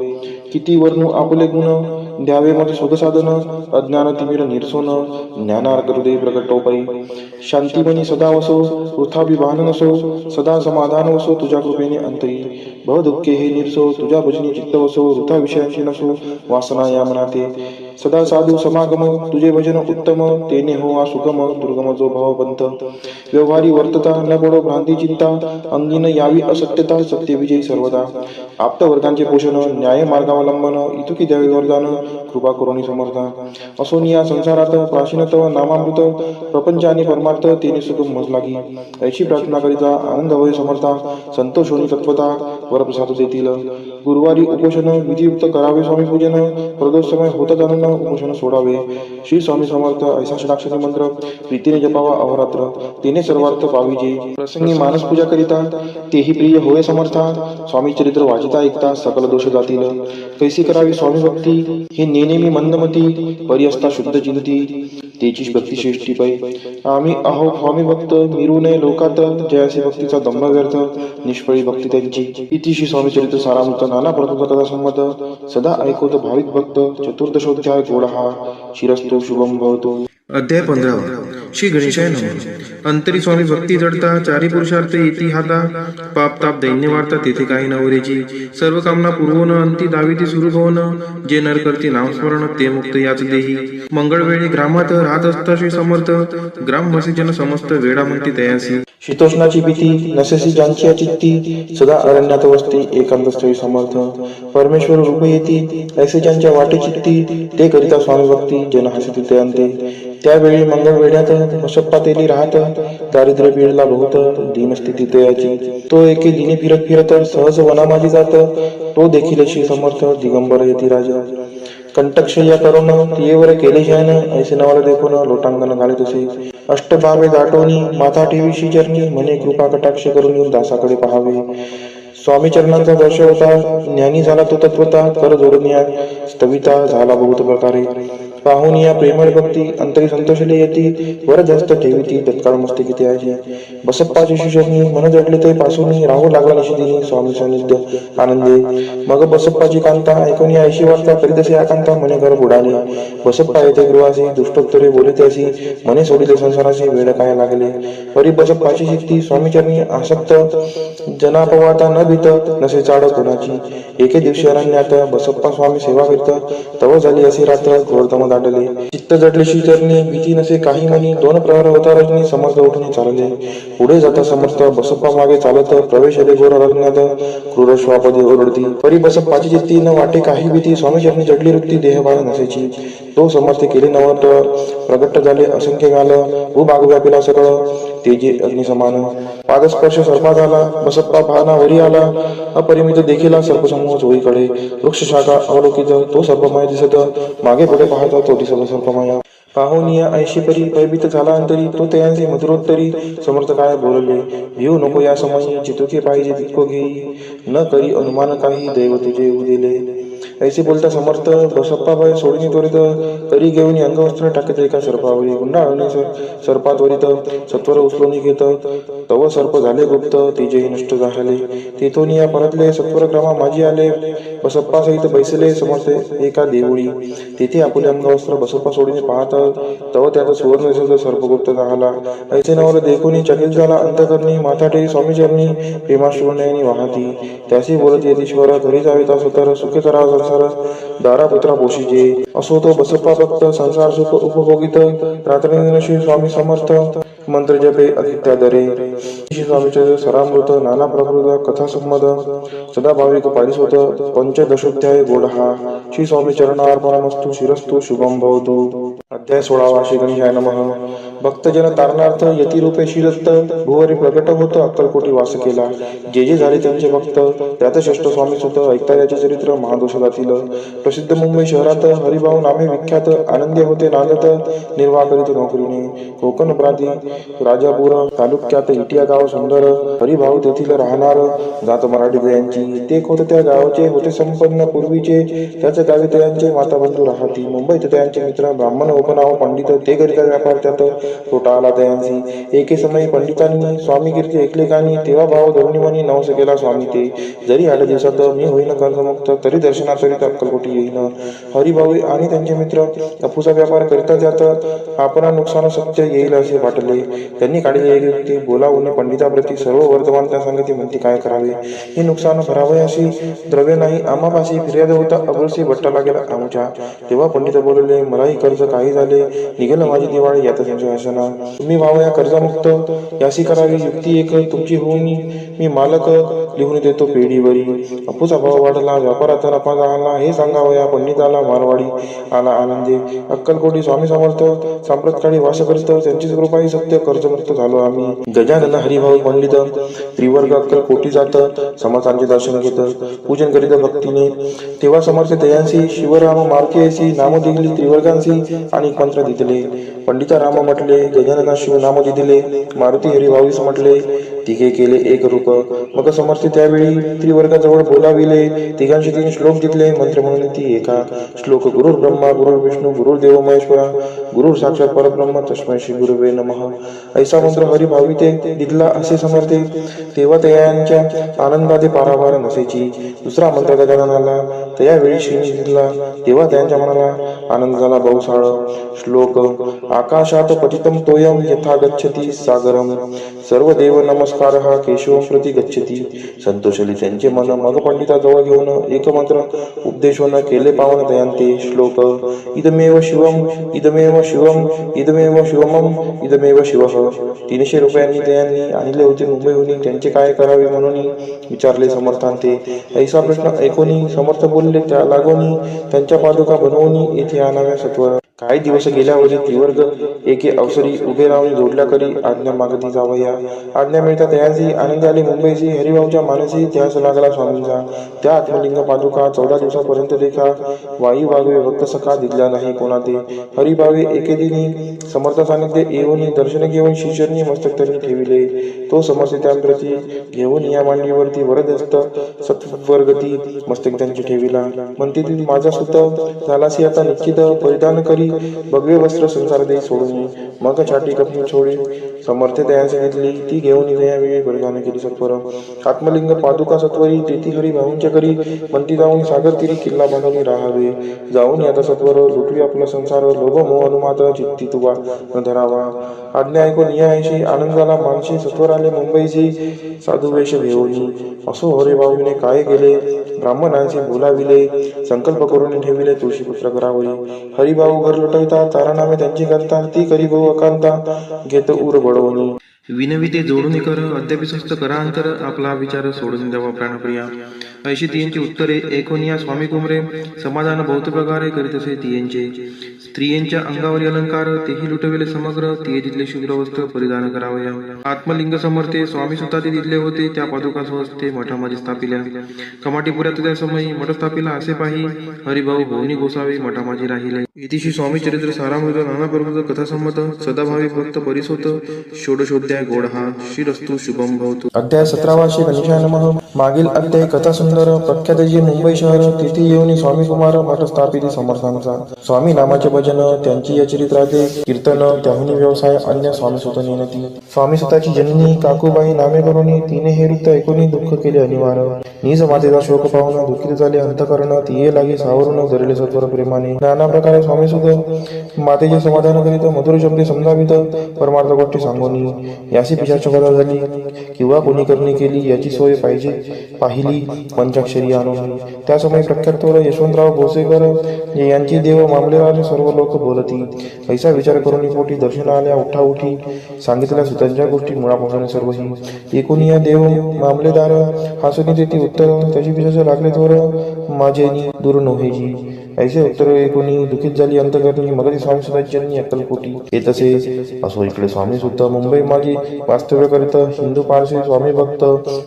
किती वर्णू आपले गुण द्यावे मग सुख साधन अज्ञान तिमिर निर्सोन ज्ञानार्थ हृदय प्रकटोपै. शांतीमनी सदा वसो वृथा विभान नसो सदा समाधान वसो तुझ्या कृपेने अंतरी. भव दुःखे हे निर्सो तुझ्या भजनी चित्त वसो वृथा विषयांची नसो वासना या मनाते. सदा साधू समागम तुझे भजन उत्तम तेने हो सुगम दुर्गम जो भवपंथ. व्यवहारी वर्तता न पडो भ्रांती चिंता अंगीन यावी असत्यता सत्य विजयी सर्वदा. आप्त वर्गांचे पोषण न्याय मार्गावलंबन इतुकी द्यावे वरदान कृपा करुणी समर्था. असोन या संसारात प्राचीनतव नामामृत प्रपंच आणि परमार्थ तेने सुगम मज लागी. ऐशी प्रार्थना करिता आनंद होय समर्था संतोष होणी तत्वता वरप्रसाद देतील. गुरुवारी उपोषण विधियुक्त करावे स्वामी पूजन प्रदोष समय होता जाणून उपोषण सोडावे. श्री स्वामी समर्थ ऐसा षडाक्षरी मंत्र प्रीतीने जपावा अहोरात्र तेने सर्वार्थ पाविजे. प्रसंगी मानस पूजा करिता तेही प्रिय होय समर्था. स्वामी चरित्र वाचिता ऐकता सकल दोष जातील. कैसी करावी स्वामी भक्ती हे नेनेमी मंदमती परिअस्ता शुद्ध चिंती तेची भक्ती श्रेष्ठी पै. आम्ही आहो स्वामी भक्त मिरू नये लोकात जयासी भक्तीचा दंभ व्यर्थ निष्फळी भक्ती त्यांची. इति श्री स्वामी चरित्र सारामृत नाना प्रथमचा कथा संमत सदा ऐकवत भाविक भक्त. चतुर्दशोध्याय गोडा हा शिरस्तु शुभम भवतो. अध्याय 15. श्री गणेशाय नमः. अंतरी स्वामी भक्ती जडता चारी पुरुषार्थ येती हाता पाप ताप दैन्य वार्ता तेथे काही नवरेची. सर्व कामना पूर्वोन अंती दाविती सुरू होन जे नर करती नामस्मरण ते मुक्त याच देही. मंगळवेळी ग्रामात राहत असता श्री समर्थ ग्रामवासी जन समस्त वेळा म्हणती तयासी. शीतोष्णाची भीती नसेसी ज्यांची चित्ती सदा अरण्यात वसते एकांत स्थळी समर्थ परमेश्वर रूप येती ऐसे ज्यांच्या वाटे चित्ती ते करिता स्वामी भक्ती जन हसती ते अंते त्यावेळी मंगळ वेड्यात बसप्पा तेली राहत दारिद्र्य पीडला बहुत दीनस्थिती तयाची तो एके दिनी फिरत फिरत सहज वनामाजी जात तो देखील श्री समर्थ दिगंबर येती राजा कंटकशय्या करून तियेवर केले शयन ऐसे नवाला देखून लोटांगण घाले तसे अष्टभावे दाटोनी माथा ठेवीशी चरणी म्हणे कृपा कटाक्ष करून दासाकडे पहावे स्वामी चरणांचा दर्श होता ज्ञानी झाला तो तत्वता कर जोडून या स्थविता झाला बहुत प्रकारे पाहून या प्रेमळ भक्ती अंतरी संतोषले येती वर जास्त ठेवीती तत्काळ मस्ती किती आहे बसप्पाची शिष्यनी मन जडले ते पासून राहू लागला निशिदिनी स्वामी सानिध्य आनंदे मग बसप्पाची कांता ऐकून ऐशी वार्ता करीतसे आकांता मने घर बुडाले बसप्पा येथे गृहासी दुष्टोत्तरे बोलते असी मने सोडिले संसाराशी वेळ काय लागले परी बसप्पाची शिक्ती स्वामी चरणी आसक्त जनापवाता न भीत नसे चाड कोणाची एके दिवशी अरण्यात बसप्पा स्वामी सेवा करीत तव झाली असे रात्र घोरतम दाटले चित्त जडले चरणी भीती नसे काही म्हणी दोन प्रहर होता रजनी समर्थ उठून चालले पुढे जाता समर्थ बसप्पा मागे चालत प्रवेश आले घोर अरण्यात क्रूर श्वापदी ओरडती परी बसप्पाची चित्ती न वाटे काही भीती स्वामी चरणी जडली वृत्ती देहबाळ नसेची तो समर्थ केले नवत प्रगट झाले असंख्य गाल भूभाग व्यापिला सकळ तेजे अग्नि समान पादस्पर्श सर्पा झाला बसप्पा भाना वरी आला अपरिमित देखील सर्पसमूह चोळीकडे वृक्ष शाखा अवलोकित तो सर्पमय दिसत मागे पुढे पाहता तो दिसत सर्पमय पाहुनिया ऐशी परी भयभीत झाला अंतरी तो त्यांचे मधुरोत्तरी समर्थ काय बोलले भिऊ नको या समयी जितुके पाहिजे तितको घेई न करी अनुमान काही दैव तुझे येऊ दिले ऐसे बोलता समर्थ बसप्पा भय सोडणी त्वरित तरी घेऊन अंगवस्त्र टाकत एका सर्पावरी गुंडाळणे सर्पात्वरित सत्वर उचलून घेत तव सर्प झाले गुप्त तेजेही नष्ट झाले तेथून या परतले सत्वर क्रमा माझी आले बसप्पा सहित बैसले समर्थ एका देवळी तेथे आपले अंगवस्त्र बसप्पा सोडीने पाहत तव त्यात सुवर्ण सर्पगुप्त झाला ऐसे नवल देखून चकित झाला अंतकरणी माथा ठेवी स्वामी चरणी प्रेमाश्रुनयनी वाहती त्याशी बोलत येतीश्वर घरी जावे तास तर सुखे करा संसार दारा पुत्रा पोषीजे असो तो बसप्पा भक्त संसार सुख उपभोगित रात्र श्री स्वामी समर्थ मंत्र जपे अतित्यादरे श्री स्वामीचे सरामृत नाना प्रकृत कथा संमद सदा भाविक पारिसोत पंचदशोध्याय गोडहा श्री स्वामी चरणार्पणमस्तु शिरस्तु शुभम भवतु अध्याय 16 श्री गणेशाय नमः भक्तजन तारणार्थ यती रूपे शिरस्त भुवरी प्रगट होत अक्कलकोटी वास केला जे जे झाले त्यांचे भक्त त्यात श्रेष्ठ स्वामी सुत ऐकता याचे चरित्र महादोष जातील प्रसिद्ध मुंबई शहरात हरिभाऊ नामे विख्यात आनंदी होते नांदत निर्वाह करीत नोकरीने कोकण प्रांती राजापूर तालुक्यात इटिया गाव सुंदर हरिभाऊ तेथील राहणार जात मराठी दयांची ते होते त्या गावाचे होते संपन्न पूर्वीचे त्याच गावी त्यांचे माता बंधू राहती मुंबईत त्यांचे मित्र ब्राह्मण उपनाव पंडित ते करिता व्यापार त्यात तोटा आला दयांची एके समयी पंडितांनी स्वामी कीर्ती ऐकले कानी तेव्हा भाव धरुणीमनी नवस केला स्वामी ते जरी 8 दिवसात मी होईन कर्जमुक्त तरी दर्शनाकरिता अक्कलकोटी येईन हरिभाऊ आणि त्यांचे मित्र अफूचा व्यापार करिता त्यात आपणा नुकसान सत्य येईल असे वाटले त्यांनी काढले एक व्यक्ती बोलावून पंडिताप्रती सर्व वर्तमान त्या संगती म्हणती काय करावे हे नुकसान भरावयाशी द्रव्य नाही आम्हापाशी फिर्याद होता अबुलसी भट्टाला गेला आमच्या तेव्हा पंडित बोलले मलाही कर्ज काही झाले निघेल माझी दिवाळी यात संशय असना तुम्ही व्हावं या कर्जामुक्त याशी करावी युक्ती एक तुमची होऊन मी मालक लिहून देतो पेढीवरी अपूचा भाव वाढला व्यापाराचा नफा झाला हे सांगावं या पंडिताला मारवाडी आला आनंदे अक्कलकोटी स्वामी समर्थ सांप्रतकाळी वास करत त्यांचीच कृपाही सत्य कर्जमुक्त झालो आम्ही गजानन हरिभाऊ पंडित त्रिवर्ग अक्कलकोटी जात समर्थांचे दर्शन घेत पूजन करीत भक्तीने तेव्हा समर्थ दयांशी शिवराम मारुतीशी नाम दिली त्रिवर्गांशी आणि मंत्र दिले पंडिता राम म्हटले गजानना शिव नाम दिले मारुती हरिभाऊस म्हटले तिघे केले एक रूप मग समर्थ त्यावेळी त्रिवर्गाजवळ बोलाविले तिघांशी 3 श्लोक दिले मंत्र म्हणून ती एका श्लोक गुरुर् ब्रह्मा गुरुर् विष्णू गुरुर्देव महेश्वरा गुरुर् साक्षात परब्रह्म तस्मै श्री गुरुवे नमः ऐसा मंत्र हरिभावी ते दिला असे समर्थे तेव्हा त्यांच्या आनंदाने पारावार नसेची दुसरा मंत्र गजाननाला त्यावेळी श्री दिला तेव्हा त्यांच्या मनाला आनंद झाला बहुसाळ श्लोक आकाशात पतितम तोयम यथा गच्छति सागरम सर्व देव नमस्कार नमस्कारः केशवं प्रति गच्छति. संतोषली त्यांचे मन मग पंडिताजवळ घेऊन एकमंत्र उपदेशवन केले पावन दयांते. श्लोक. इदमेव शिवम इदमेव शिवम इदमेव शिवमम इदमेव शिवः. 300 रुपयांनी दयांनी आणले होते मुंबईहून. त्यांचे काय करावे म्हणून विचारले समर्थांते. ऐसा प्रश्न ऐकोनी समर्थ बोलले त्या लागोनी त्यांच्या पादुका बनवून येथे आणाव्या सत्वर. काही दिवस गेल्यावरी त्रिवर्ग एके अवसरी उभे राहून जोडल्या करी आज्ञा मागती जावया. आज्ञा मिळता तयाची आनंद आले मुंबईची. हरिभाऊच्या मानसी ध्यास लागला स्वामींचा. त्या आत्मलिंग पादुका 14 दिवसापर्यंत देखा वायू वागवे भक्त सखा दिसला नाही कोणा ते. हरिभावे एके दिनी समर्थ सानिध्य येऊन दर्शन घेऊन शिष्यनी मस्तक त्यांनी ठेविले. तो समर्थ त्यांप्रती घेऊन या मांडीवरती वरदस्त सत्वर्गती मस्तक त्यांची ठेविला. म्हणते ती माझा सुत झालासी आता निश्चित परिधान करी भगवे वस्त्र संसार दे सोडून. मग छाटी कपनी छोडी समर्थ दयाची घेतली. ती घेऊन वेळी परिधान केली सत्वर. आत्मलिंग पादुका सत्वरी तेथी हरिभाऊंच्या करी म्हणती जाऊन सागर तिरी किल्ला बांधून राहावे. जाऊन आता सत्वर लुटवी आपला संसार लोभ मोह अनुमात्र चित्ती तुवा न धरावा. आज्ञा ऐकून यायशी आनंदाला मानशी सत्वर आले मुंबईची साधू वेश घेऊन. असो हरिभाऊने काय केले ब्राह्मणांशी बोलाविले. संकल्प करून ठेविले तुळशीपुत्र करावरी. हरिभाऊ घर लुटविता तारानामे त्यांची करता. ती करी भाऊ अकांता घेत उर बडवणी. विनविते जोडून कर अद्याप स्वस्त करा अंतर. आपला विचार सोडून द्यावा प्राणप्रिया. ऐशी तियांची उत्तरे ऐकून या स्वामी कुमरे समाधान बहुत प्रकारे करीत असे तियांचे. स्त्रियांच्या अंगावरील अलंकार तेही लुटविले समग्र. तिये तिथले शुभ्र वस्त्र परिधान करावया. आत्मलिंग समर्थे स्वामी सुद्धा ते दिले होते. त्या पादुका स्वस्ते मठामध्ये स्थापिल्या. कमाटीपुऱ्यात त्या समयी मठ स्थापिला असे पाही हरिभाऊ भवनी गोसावे मठामाजी राहिले. इतिशी स्वामी चरित्र सारामृत नाना प्रभूत कथासंमत सदाभावी भक्त परिसोत षोडशोध्याय गोडहा श्रीरस्तु शुभम भवतु. अध्याय 17 श्री गणेशाय नमः. मागील अध्याय कथा सुंदर प्रख्यात जे मुंबई शहर तेथे येऊन स्वामी कुमार मठ स्थापित समर्थांचा. स्वामी नामाचे भजन त्यांची या चरित्राचे कीर्तन त्याहुनी व्यवसाय अन्य स्वामी सुत नेनती. स्वामी सुताची जननी काकूबाई नामे करून तिने हे वृत्त ऐकून दुःख केले अनिवार्य. निज मातेचा शोक पाहून दुःखित झाले अंतकरण. तिये लागे सावरून धरले सत्वर प्रेमाने. नाना प्रकारे स्वामी सुत मातेचे समाधान करीत मधुर शब्दे समजावित परमार्थ गोष्टी सांगून यासी पिशाच कथा झाली किंवा कोणी करणी केली याची सोय पाहिजे पाहिली पंचाक्षरी आणून. त्या समय प्रख्यात यशवंतराव भोसेकर यांची देव मामलेदार सर्व लोक बोलती. ऐसा विचार करून पोटी दर्शन आल्या उठाउठी सांगितल्या सुतांच्या गोष्टी मुळापासून सर्वही. एकूण या देव मामलेदार हासुनी तेथे उत्तर त्याची पिशाच लागले थोर माझेनी दूर नव्हेजी. ऐसे उत्तर ऐकून दुखित झाली अंतकरणी. मगरी स्वामी सुतांची अक्कलकोटी येत असे. असो इकडे स्वामी सुद्धा मुंबई माझी वास्तव्य करीत हिंदू पारसी स्वामी भक्त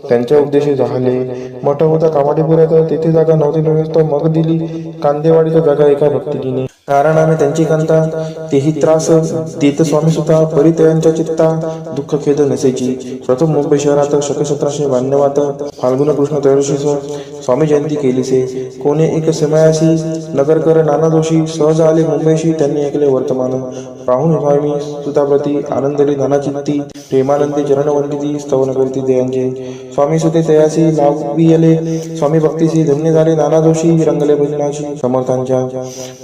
त्यांच्या उपदेश झाले. मठ होता कामाडीपुऱ्यात तेथे जागा नव्हती व्यवस्था. मग दिली कांदेवाडीच्या जागा एका भक्तिकीने. कारण आम्ही त्यांची कांता तेही त्रास देत स्वामी सुद्धा परितयांच्या चित्ता दुःख खेद नसेची. प्रथम मुंबई शहरात शक 1792 फाल्गुन कृष्ण त्रयोदशी स्वामी जयंती केलीसे. कोणी एक समयाशी नगरकर नाना दोषी सहज आले मुंबईशी. त्यांनी ऐकले वर्तमान पाहून स्वामी सुताप्रती आनंदली धनाचित्ती प्रेमानंदी चरणवंदिती स्तवन करती दयांचे. स्वामी सुते तयासी लावियले स्वामी भक्तीशी धन्य झाले. नाना दोषी रंगले भजनाशी समर्थांच्या.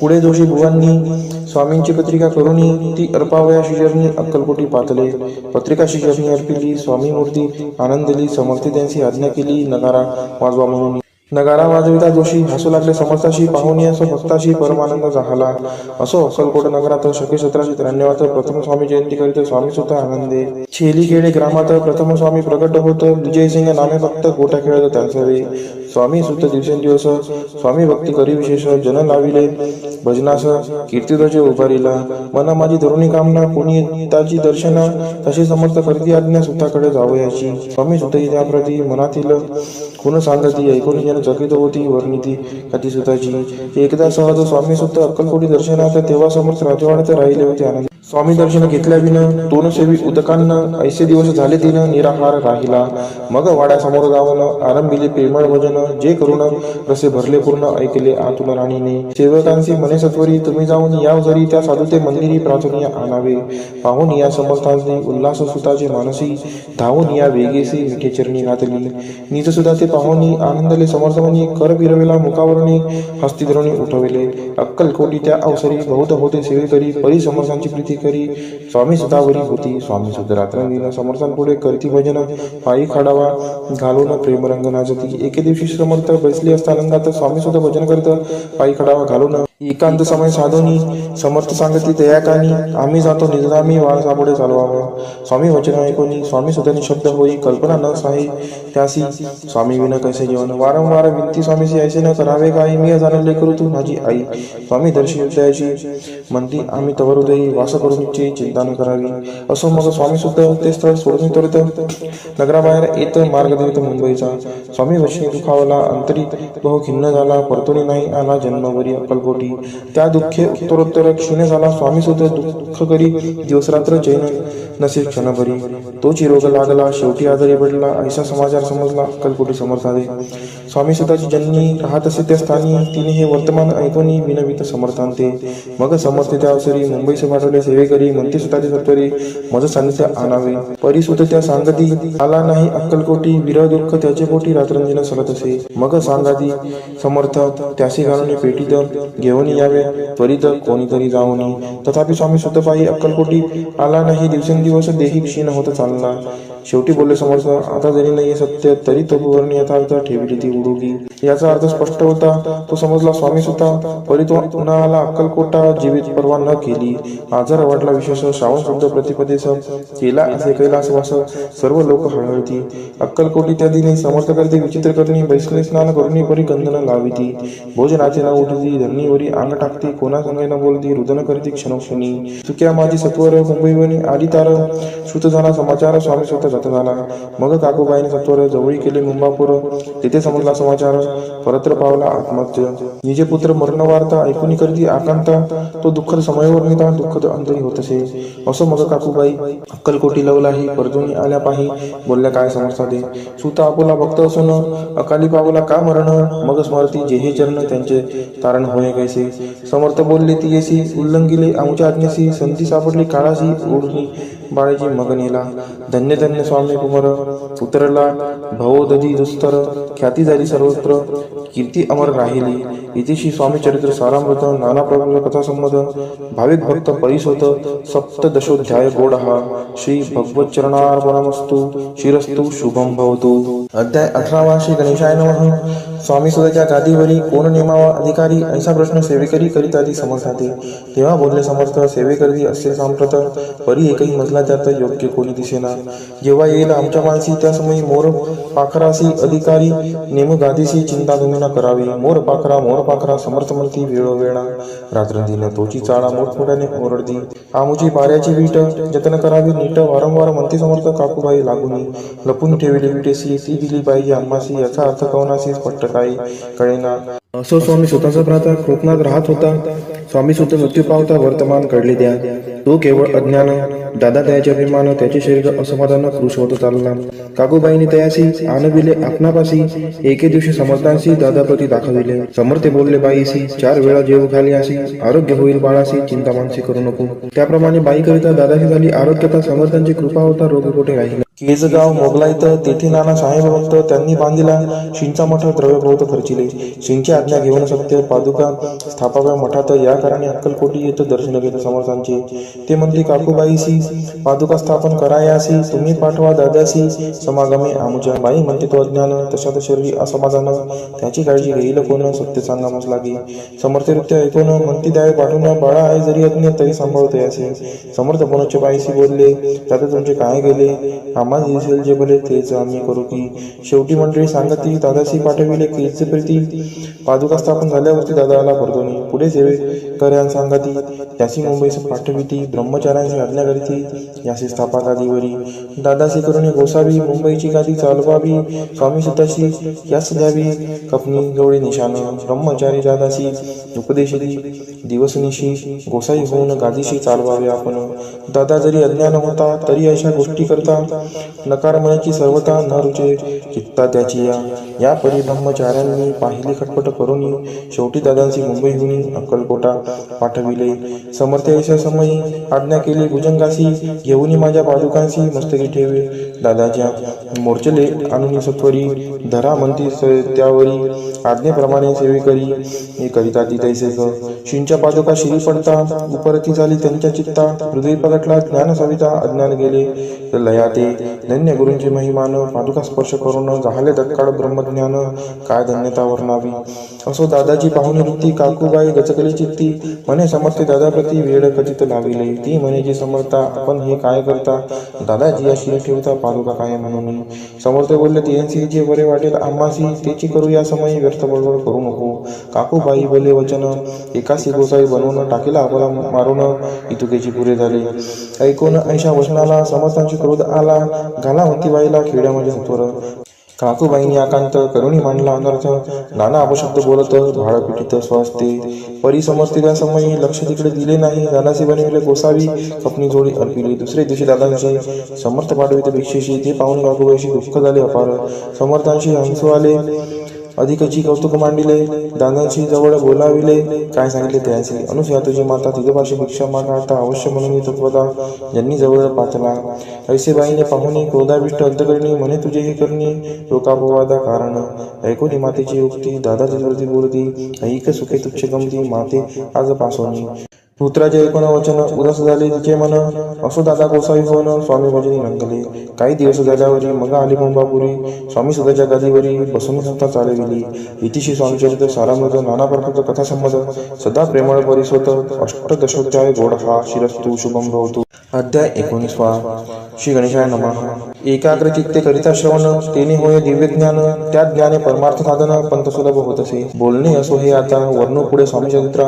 पुढे जोशी बुवांनी स्वामींची पत्रिका करून ती अर्पावया शिष्यरनी अक्कलकोटी पातले. पत्रिका शिष्यरनी अर्पिली. स्वामी मूर्ती आनंदली समर्थ त्यांची आज्ञा केली नगारा वाजवा म्हणून. नगारा वाजविता जोशी हसू लागले समर्थाशी पाहून या भक्ताशी परमानंद झाला. असो अक्कलकोट नगरात शके 1793 प्रथम स्वामी जयंती करीत स्वामी सुद्धा आनंदे. छेलीखेडे ग्रामात प्रथम स्वामी प्रगट होत. विजयसिंग नामे भक्त गोटा खेळत त्यांचे. स्वामी सुत दिवसेंदिवस स्वामी भक्ती करी विशेष जन लाविले भजनास कीर्तिध्वज उभारिला. मना माझी तरुणी कामना कोणी ताची दर्शना तशी समर्थ करती आज्ञा सुताकडे जावयाची. स्वामी सुत त्याप्रती मनातील खुन सांगती ऐकून जन चकित होती वर्णिती कधी सुताची. एकदा सहज स्वामी सुत अक्कलकोटी दर्शनात तेव्हा समर्थ राजवाड्यात राहिले होते आनंद. स्वामी दर्शन घेतल्या विन दोन सेवी उदकांना ऐसे दिवस झाले तीन निराहार राहिला. मग वाड्यासमोर जाऊन आरंभिले प्रेमळ भजन जे करून रसे भरले पूर्ण ऐकले आतुन राणीने. सेवकांची मने सत्वरी तुम्ही जाऊन या जरी त्या साधुते मंदिरी प्रार्थनीय आणावे. पाहून या समर्थांनी उल्हास सुताचे मानसी धावून या वेगेसी मिठे चरणी घातली. निज सुद्धा ते पाहुनी आनंदले समर्थवनी कर फिरविला मुखावरणी हस्ती धरुणी उठविले. अक्कलकोटी त्या अवसरी बहुत होते सेवेकरी परी समर्थांची प्रीती करी स्वामी सुतावरी होती. स्वामी सुत रात्रंदिन समर्थांपुढे करती भजन, पायी खडावा घालून प्रेमरंग नाचती. एके दिवशी समर्थ बसले असता आनंदात स्वामी सुद्धा भजन करत पायी खडावा घालून एकांत समय साधोनी. समर्थ सांगती दयाकानी, आम्ही जातो निजधामी वाळ सापुढे चालवावा. स्वामी वचन ऐकोनी स्वामी सुद्धा निशब्द होई, कल्पना न साही त्यासी स्वामी विन कैसे जीवन. वारंवार विनती स्वामीसी ऐसे न करावे काही, मी जाणले करू तू माझी आई. स्वामी दर्शी हृदयाची म्हणती, आम्ही तवर हृदयी वास करून इच्छे चिंता न करावी. असो मग स्वामी सुद्धा ते स्थळ सोडून त्वरित नगराबाहेर येत मार्ग देत मुंबईचा. स्वामी वचनी दुखावला अंतरी बहु खिन्न झाला, परतुनी नाही आला जन्मभरी अक्कलकोटी. त्या दुःखे उत्तरोत्तर क्षीण झाला. स्वामी सुद्धा दुःख करी दिवसरात्र चैन नसे क्षणभरी. तोची रोग लागला शेवटी आजारी पडला, ऐसा समाचार समजला अक्कलकोटी समर्थादे. स्वामी सुताची जननी राहत असे त्या स्थानी, तिने हे वर्तमान ऐकोनी विनवित समर्थांते. मग समर्थ त्या अवसरी मुंबईस पाठवले सेवेकरी, म्हणते सुताचे सत्वरी मज सान्निध्य आणावे. परिसुत त्या सांगती आला नाही अक्कलकोटी, विरह दुःख त्याचे पोटी रात्रंदिन सलत असे. मग सांगाती समर्थ त्यासी घालून पेटीत घेऊन यावे त्वरित कोणीतरी जाऊनी. तथापि स्वामी सुत पायी अक्कलकोटी आला नाही, दिवसेंदिवस देही क्षीण होत चालला. शेवटी बोलले समर्थ, आता जरी नाही सत्य तरी तो वर्णी यथार्थ ठेवली ती उडुगी. याचा अर्थ स्पष्ट होता, तो समजला स्वामी सुता. परी तो पुन्हा आला अक्कलकोटा, जीवित परवा न केली. आजार वाटला विशेष, श्रावण शुद्ध प्रतिपदेस केला असे कैलासवास. सर्व लोक हळहळती. अक्कलकोटी त्या दिनी समर्थ करते विचित्र करणी, बैसले स्नान करुणी परी गंधन लाविती. भोजनाचे न उठती, धरणीवरी अंग टाकते, कोणा संगे न बोलती, रुदन करती क्षणोक्षणी. चुक्या माझी सत्वर मुंबईवनी आली तार, श्रुत झाला समाचार स्वामी स्वतः जात झाला. मग काकूबाईने सत्वर जवळी केले मुंबापूर, तिथे समजला समाचार. परत्र पावला आत्महत्य, निजे पुत्र मरण वार्ता ऐकून करती आकांता. तो दुःखद समयवर नेता दुःखद अंतरी होत असे. असो मग काकूबाई अक्कलकोटी लवलाही, परतुनी आल्या पाही बोलल्या काय समर्थादे. सुता आपुला भक्त असून अकाली पावला का मरण, मग स्मरती जेहे चरण त्यांचे तारण होय कैसे. समर्थ बोलले ती येसी, उल्लंघिले आमच्या आज्ञेसी, संधी सापडली काळाशी ओढणी बाळेची मग नेला. धन्य धन्य स्वामी कुमार उतरला भवोदधी दुस्तर, ख्याती झाली सर्वत्र कीर्ती अमर राहिली. इतिशी स्वामी चरित्र सारामृत, नाना प्रबंध कथा संमत, भाविक भक्त परिसोत सप्तदशोध्याय गोड हा. श्री भगवत चरणार्पणमस्तु, शिरस्तु शुभम भवतु. अध्याय 18 श्री गणेशाय नमः. स्वामी सुताच्या गादीवरी कोण नेमावा अधिकारी, ऐसा प्रश्न सेवेकरी करीत आधी समर्थाते. तेव्हा बोलले समर्थ, सेवेकरी असे सांप्रत परी एकही मजला त्यात योग्य कोणी दिसेना. जेव्हा येईल आमच्या माणसी त्या समयी मोर पाखरासी अधिकारी, नेम गादीसी चिंता तुम्ही न करावी. मोर पाखरा समर्थ म्हणती वेळोवेळा, रात्रंदिन तोची चाळा मोठमोठ्याने ओरडती. आमुची पाऱ्याची वीट जतन करावी नीट, वारंवार म्हणते समर्थ काकूबाई लागूनी. लपून ठेवली विटेसी ती दिली पाहिजे आम्हासी, याचा अर्थ कवनासी स्पष्ट काही कळेना. असो स्वामी स्वतःचा भ्राता कोकणात राहत होता. स्वामी सुद्धा मृत्यू पावता वर्तमान कळले द्या. तो केवळ अज्ञान, दादा त्याचे अभिमान, त्याचे शरीर असमाधान कृश होत चालला. काकूबाईने तयासी आणविले आपणापासी, एके दिवशी समर्थांशी दादाप्रती दाखविले. समर्थ बोलले बाईसी, 4 वेळा जेव खाली असी, आरोग्य होईल बाळासी, चिंता मानसी करू नको. त्याप्रमाणे बाई करिता दादाची झाली आरोग्यता, समर्थांची कृपा होता रोग कोठे राहिला. केजगाव मोगलाईत तेथे नाना साहेब भक्त, त्यांनी बांधिला शिंचा मठ, द्रव्य बहुत खर्चिले. शिंची आज्ञा घेऊन सत्य पादुका स्थापाव्या मठात, या कारणे अक्कलकोटी येत दर्शन घेत समर्थांचे. ते म्हणते काकूबाईसी पादुका स्थापन करायासी, तुम्ही पाठवा दादासी समागमे आमुच्या. बाई म्हणते तो अज्ञान, तशात शरीर असमाधान, त्याची काळजी घेईल कोण, सत्य सांगा मस लागे. समर्थरित्य ऐकून म्हणती द्यावे पाठवून, बाळा आहे जरी अज्ञ तरी सांभाळते असे. समर्थ पुनच्च बाईसी बोलले, त्यात तुमचे काय गेले, आम्हाला दिसेल जे भले तेच आम्ही करू की. शेवटी मंडळी सांगती दादासी पाठविले कीच प्रीती, पादुका स्थापन झाल्यावरती दादाला परतोनी. पुढे सेवे कर्यान सांगती, त्यासी मुंबईस पाठविती, ब्रह्मचार्यांची आज्ञा करीती, यासी स्थापा गादीवरी. दादासी करुणी गोसावी, मुंबईची गादी चालवावी, स्वामी सुताशी यास द्यावी, कपनी गवळी निशाण. ब्रह्मचारी दादासी उपदेशिती, दिवसनिशी गोसाई होऊन गादीशी चालवावे आपण. दादा जरी अज्ञान होता तरी अशा गोष्टी करता, नकार म्हणायची सर्वता न रुचे चित्ता त्याची. या परी ब्रह्मचार्यांनी पाहिली खटपट करून, शेवटी दादांची मुंबईहून अक्कलकोटा पाठविले. समर्थ अशा समयी आज्ञा केली भुजंगासी, घेऊन माझ्या पादुकांशी मस्तकी ठेवे. दादाच्या मोर्चले आणून सत्वरी, धरा म्हणती त्यावरी आज्ञेप्रमाणे सेवे करी करिता ती तैसेच श्रींच्या पादुका शिरी पडता उपरती झाली त्यांच्या चित्ता हृदय प्रगटला ज्ञान सविता अज्ञान गेले लया ते धन्य गुरूंचे महिमान पादुका स्पर्श करून झाले तत्काळ ब्रह्मज्ञान काय धन्यता वर्णावी असो दादाची पाहुणी वृत्ती काकूबाई गचकली चित्ती म्हणे समर्थ दादाप्रती वेळ कथित लाविले ती म्हणे जी समर्था आपण हे काय करता दादाजी या शिरी ठेवता पादुका काय म्हणून समर्थ बोलले त्यांची जे बरे वाटेल आम्हासी तेची करू या समयी व्यर्थ बडबड करू नको काकूबाई बोले वचन एकासी गोसाई बनवून टाकीला आपला मारून इतुकेची पुरे झाले ऐकून ऐशा वचनाला समर्थांची क्रोध आला घाला बाईला खेड्यामध्ये सत्वर काकूबाईंनी आकांत करुणी मांडला अनर्थ नाना अपशब्द बोलत भाळ पिटीत स्वस्ते परी समर्थिल्या समयी लक्ष तिकडे दिले नाही दादासी बनविले गोसावी खपणी जोडी अर्पिली दुसरे दिवशी दादांशी समर्थ पाठवित भिक्षेशी ते पाहून काकूबाईशी दुःख झाले अपार समर्थांशी हंसू आले अधिकची कौतुक मांडिले दादांशी जवळ बोलाविले काय सांगितले त्याची अनुसया तुझी माता तिजोबाशी भिक्षा मागता अवश्य म्हणून तत्वता ज्यांनी जवळ पाचला ऐसेबाईने पाहुणी क्रोधाविष्ट अंतकरणी म्हणे तुझे हे करणी लोकापवादा कारण ऐकोनी मातेची उक्ती दादाची स्मृती बोलती ऐक सुखे तुच्छ गमती माते आज पासोनी पुत्राचे ऐकून वचन उदास झाले तिचे मन असो दादा गोसावी होऊन स्वामी भजनी रंगले काही दिवस झाल्यावरी मग आली मुंबापुरी स्वामी सुधाच्या गादीवरी बसून संस्था चालविली इतिशी स्वामीचरित्र सारामृत नाना प्रकारचा कथा संमत सदा प्रेमळ परिसोत अष्टदशोध्याय गोड हा शिरस्तु शुभम भवतु अध्याय 19 श्री गणेशाय नमः एकाग्र चित्ते करिता श्रवण तेने होय दिव्य ज्ञान त्या ज्ञाने परमार्थ साधन पंत सुलभ होत असे बोलणे असो हे आता वर्णू पुढे स्वामी चरित्र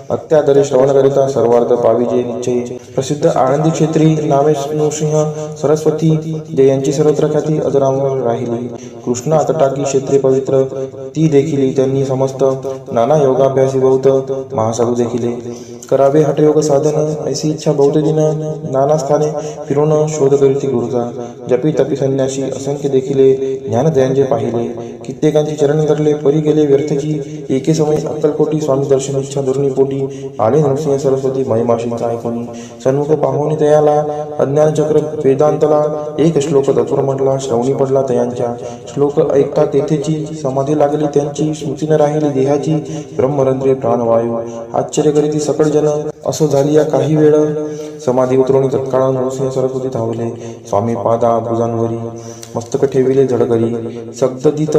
अत्यादरे श्रवण करिता सर्वार्थ पाविजे निश्चय प्रसिद्ध आनंदी क्षेत्री नामे नृसिंह सरस्वती जयांची सर्वत्र ख्याती अजरामर राहिली कृष्णा तटाकी क्षेत्रे पवित्र ती देखिली त्यांनी समस्त नाना योगाभ्यासी बहुत महासाधू देखिले करावे हठयोग साधन ऐसी इच्छा बहुत दिन नाना स्थाने फिरून शोध करीती गुरुचा जपी तपी संन्यासी असंख्य देखिले ज्ञानदयांचे पाहिले कित्येकांची चरण धरले परी गेले व्यर्थची एके समय अक्कलकोटी स्वामी दर्शन इच्छा धरुणी पोटी आले नृसिंह सरस्वती महिमाशींचा ऐकून सन्मुख पाहुणी तयाला अज्ञान चक्र वेदांतला एक श्लोक तत्वर म्हटला श्रवणी पडला तयांच्या श्लोक ऐकता तेथेची समाधी लागली त्यांची स्मृती न राहिली देहाची ब्रह्मरंध्रे प्राणवायू आश्चर्य करीती सकळ जन असो झाली या काही वेळ समाधी उतरवणी तत्काळ नृसिंह सरस्वती धावले स्वामी पादा भुजांवरी मस्तक ठेविले झडकरी सगदित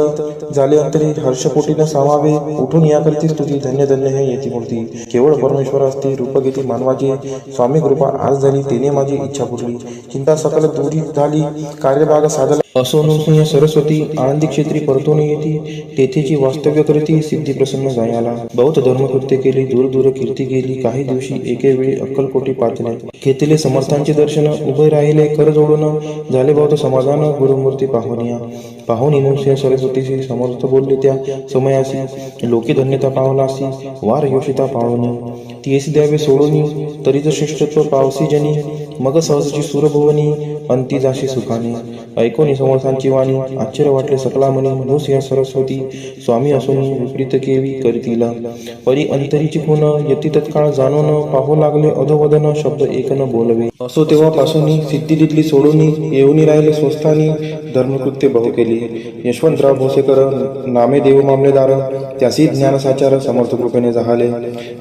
झाले अंतरी हर्षपोटीनं सामावे उठून याकरिती स्तुती धन्य धन्य हे येती मूर्ती केवळ परमेश्वर असते रूप घेती मानवाची स्वामी कृपा आज झाली तेने माझी इच्छा पुरली चिंता सकल दूरी झाली कार्यभाग साधला असो नृसिंह सरस्वती आनंदी क्षेत्री परतून येती तेथेची वास्तव्य करीती सिद्धी प्रसन्न जायाला बहुत धर्मकृत्य केली दूर दूर कीर्ती गेली काही दिवशी एके वेळी अक्कलकोटी पाचले घेतले समर्थांचे दर्शन उभे राहिले कर जोडून झाले बहुत समाधान गुरुमूर्ती पाहुनिया पाहुणी नृसिंह सरस्वतीशी समर्थ बोलले त्या समयासी लोके धन्यता पावलासी वार योषिता पावनी तीस द्यावे सोडूनी तरीच श्रेष्ठत्व पावसी जनी मग सहजची सुरभुवनी अंती जाशी सुखाने ऐकोनी समर्थांची वाणी आश्चर्य वाटले सकला मनी नृसिंह सरस्वती स्वामी असोनी विपरीत केवी करीतीला परी अंतरीची खून यती तत्काळ जाणून पाहू लागले अधोवदन शब्द एक न बोलवे असो तेव्हापासून सिद्धी दिली सोडून येऊनी राहिले स्वस्थानी धर्मकृत्य बहु केली यशवंतराव भोसेकर नामे देव मामलेदार त्यासी ज्ञान साचार समर्थ कृपेने झाले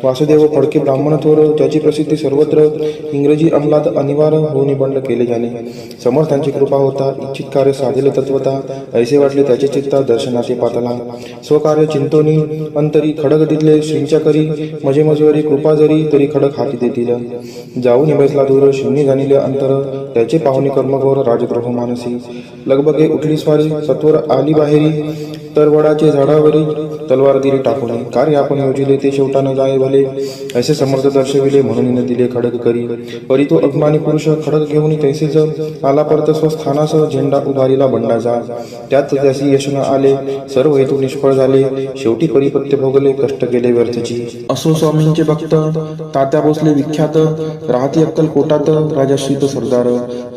वासुदेव फडके ब्राह्मण थोर ज्याची प्रसिद्धी सर्वत्र इंग्रजी अंमलात अनिवार्य होऊन बंड केले जाणे समर्थांची कृपा होता इच्छित कार्य साधिले तत्वता ऐसे वाटले त्याचे चित्ता दर्शनाचे पातला स्वकार्य चिंतोनी अंतरी खडक दिले श्रींच्या करी मजे मजवरी कृपा जरी तरी खडक हाती देतील जाऊन बसला दूर शिवनी जाणिले अंतर त्याचे पाहुणे कर्मघोर राजद्रोह मानसी लगबगे उठली स्वारी सत्वर आली बाहेरी तरवडाचे झाडावरी तलवार दिली टाकून कार्य आपण योजिले ते शेवटा न जाय भले ऐसे समर्थ दर्शविले म्हणून न दिले खडक करी परी तो अभिमानी पुरुष खडक घेऊन तैसेच आला परत स्वस्थानास झेंडा उभारीला बंडाचा त्यात त्यासी यश न आले सर्व हेतू निष्फळ झाले शेवटी परिपत्य भोगले कष्ट केले व्यर्थची असो स्वामींचे भक्त तात्या भोसले विख्यात राहती अक्कल कोटात राजाश्रीत सरदार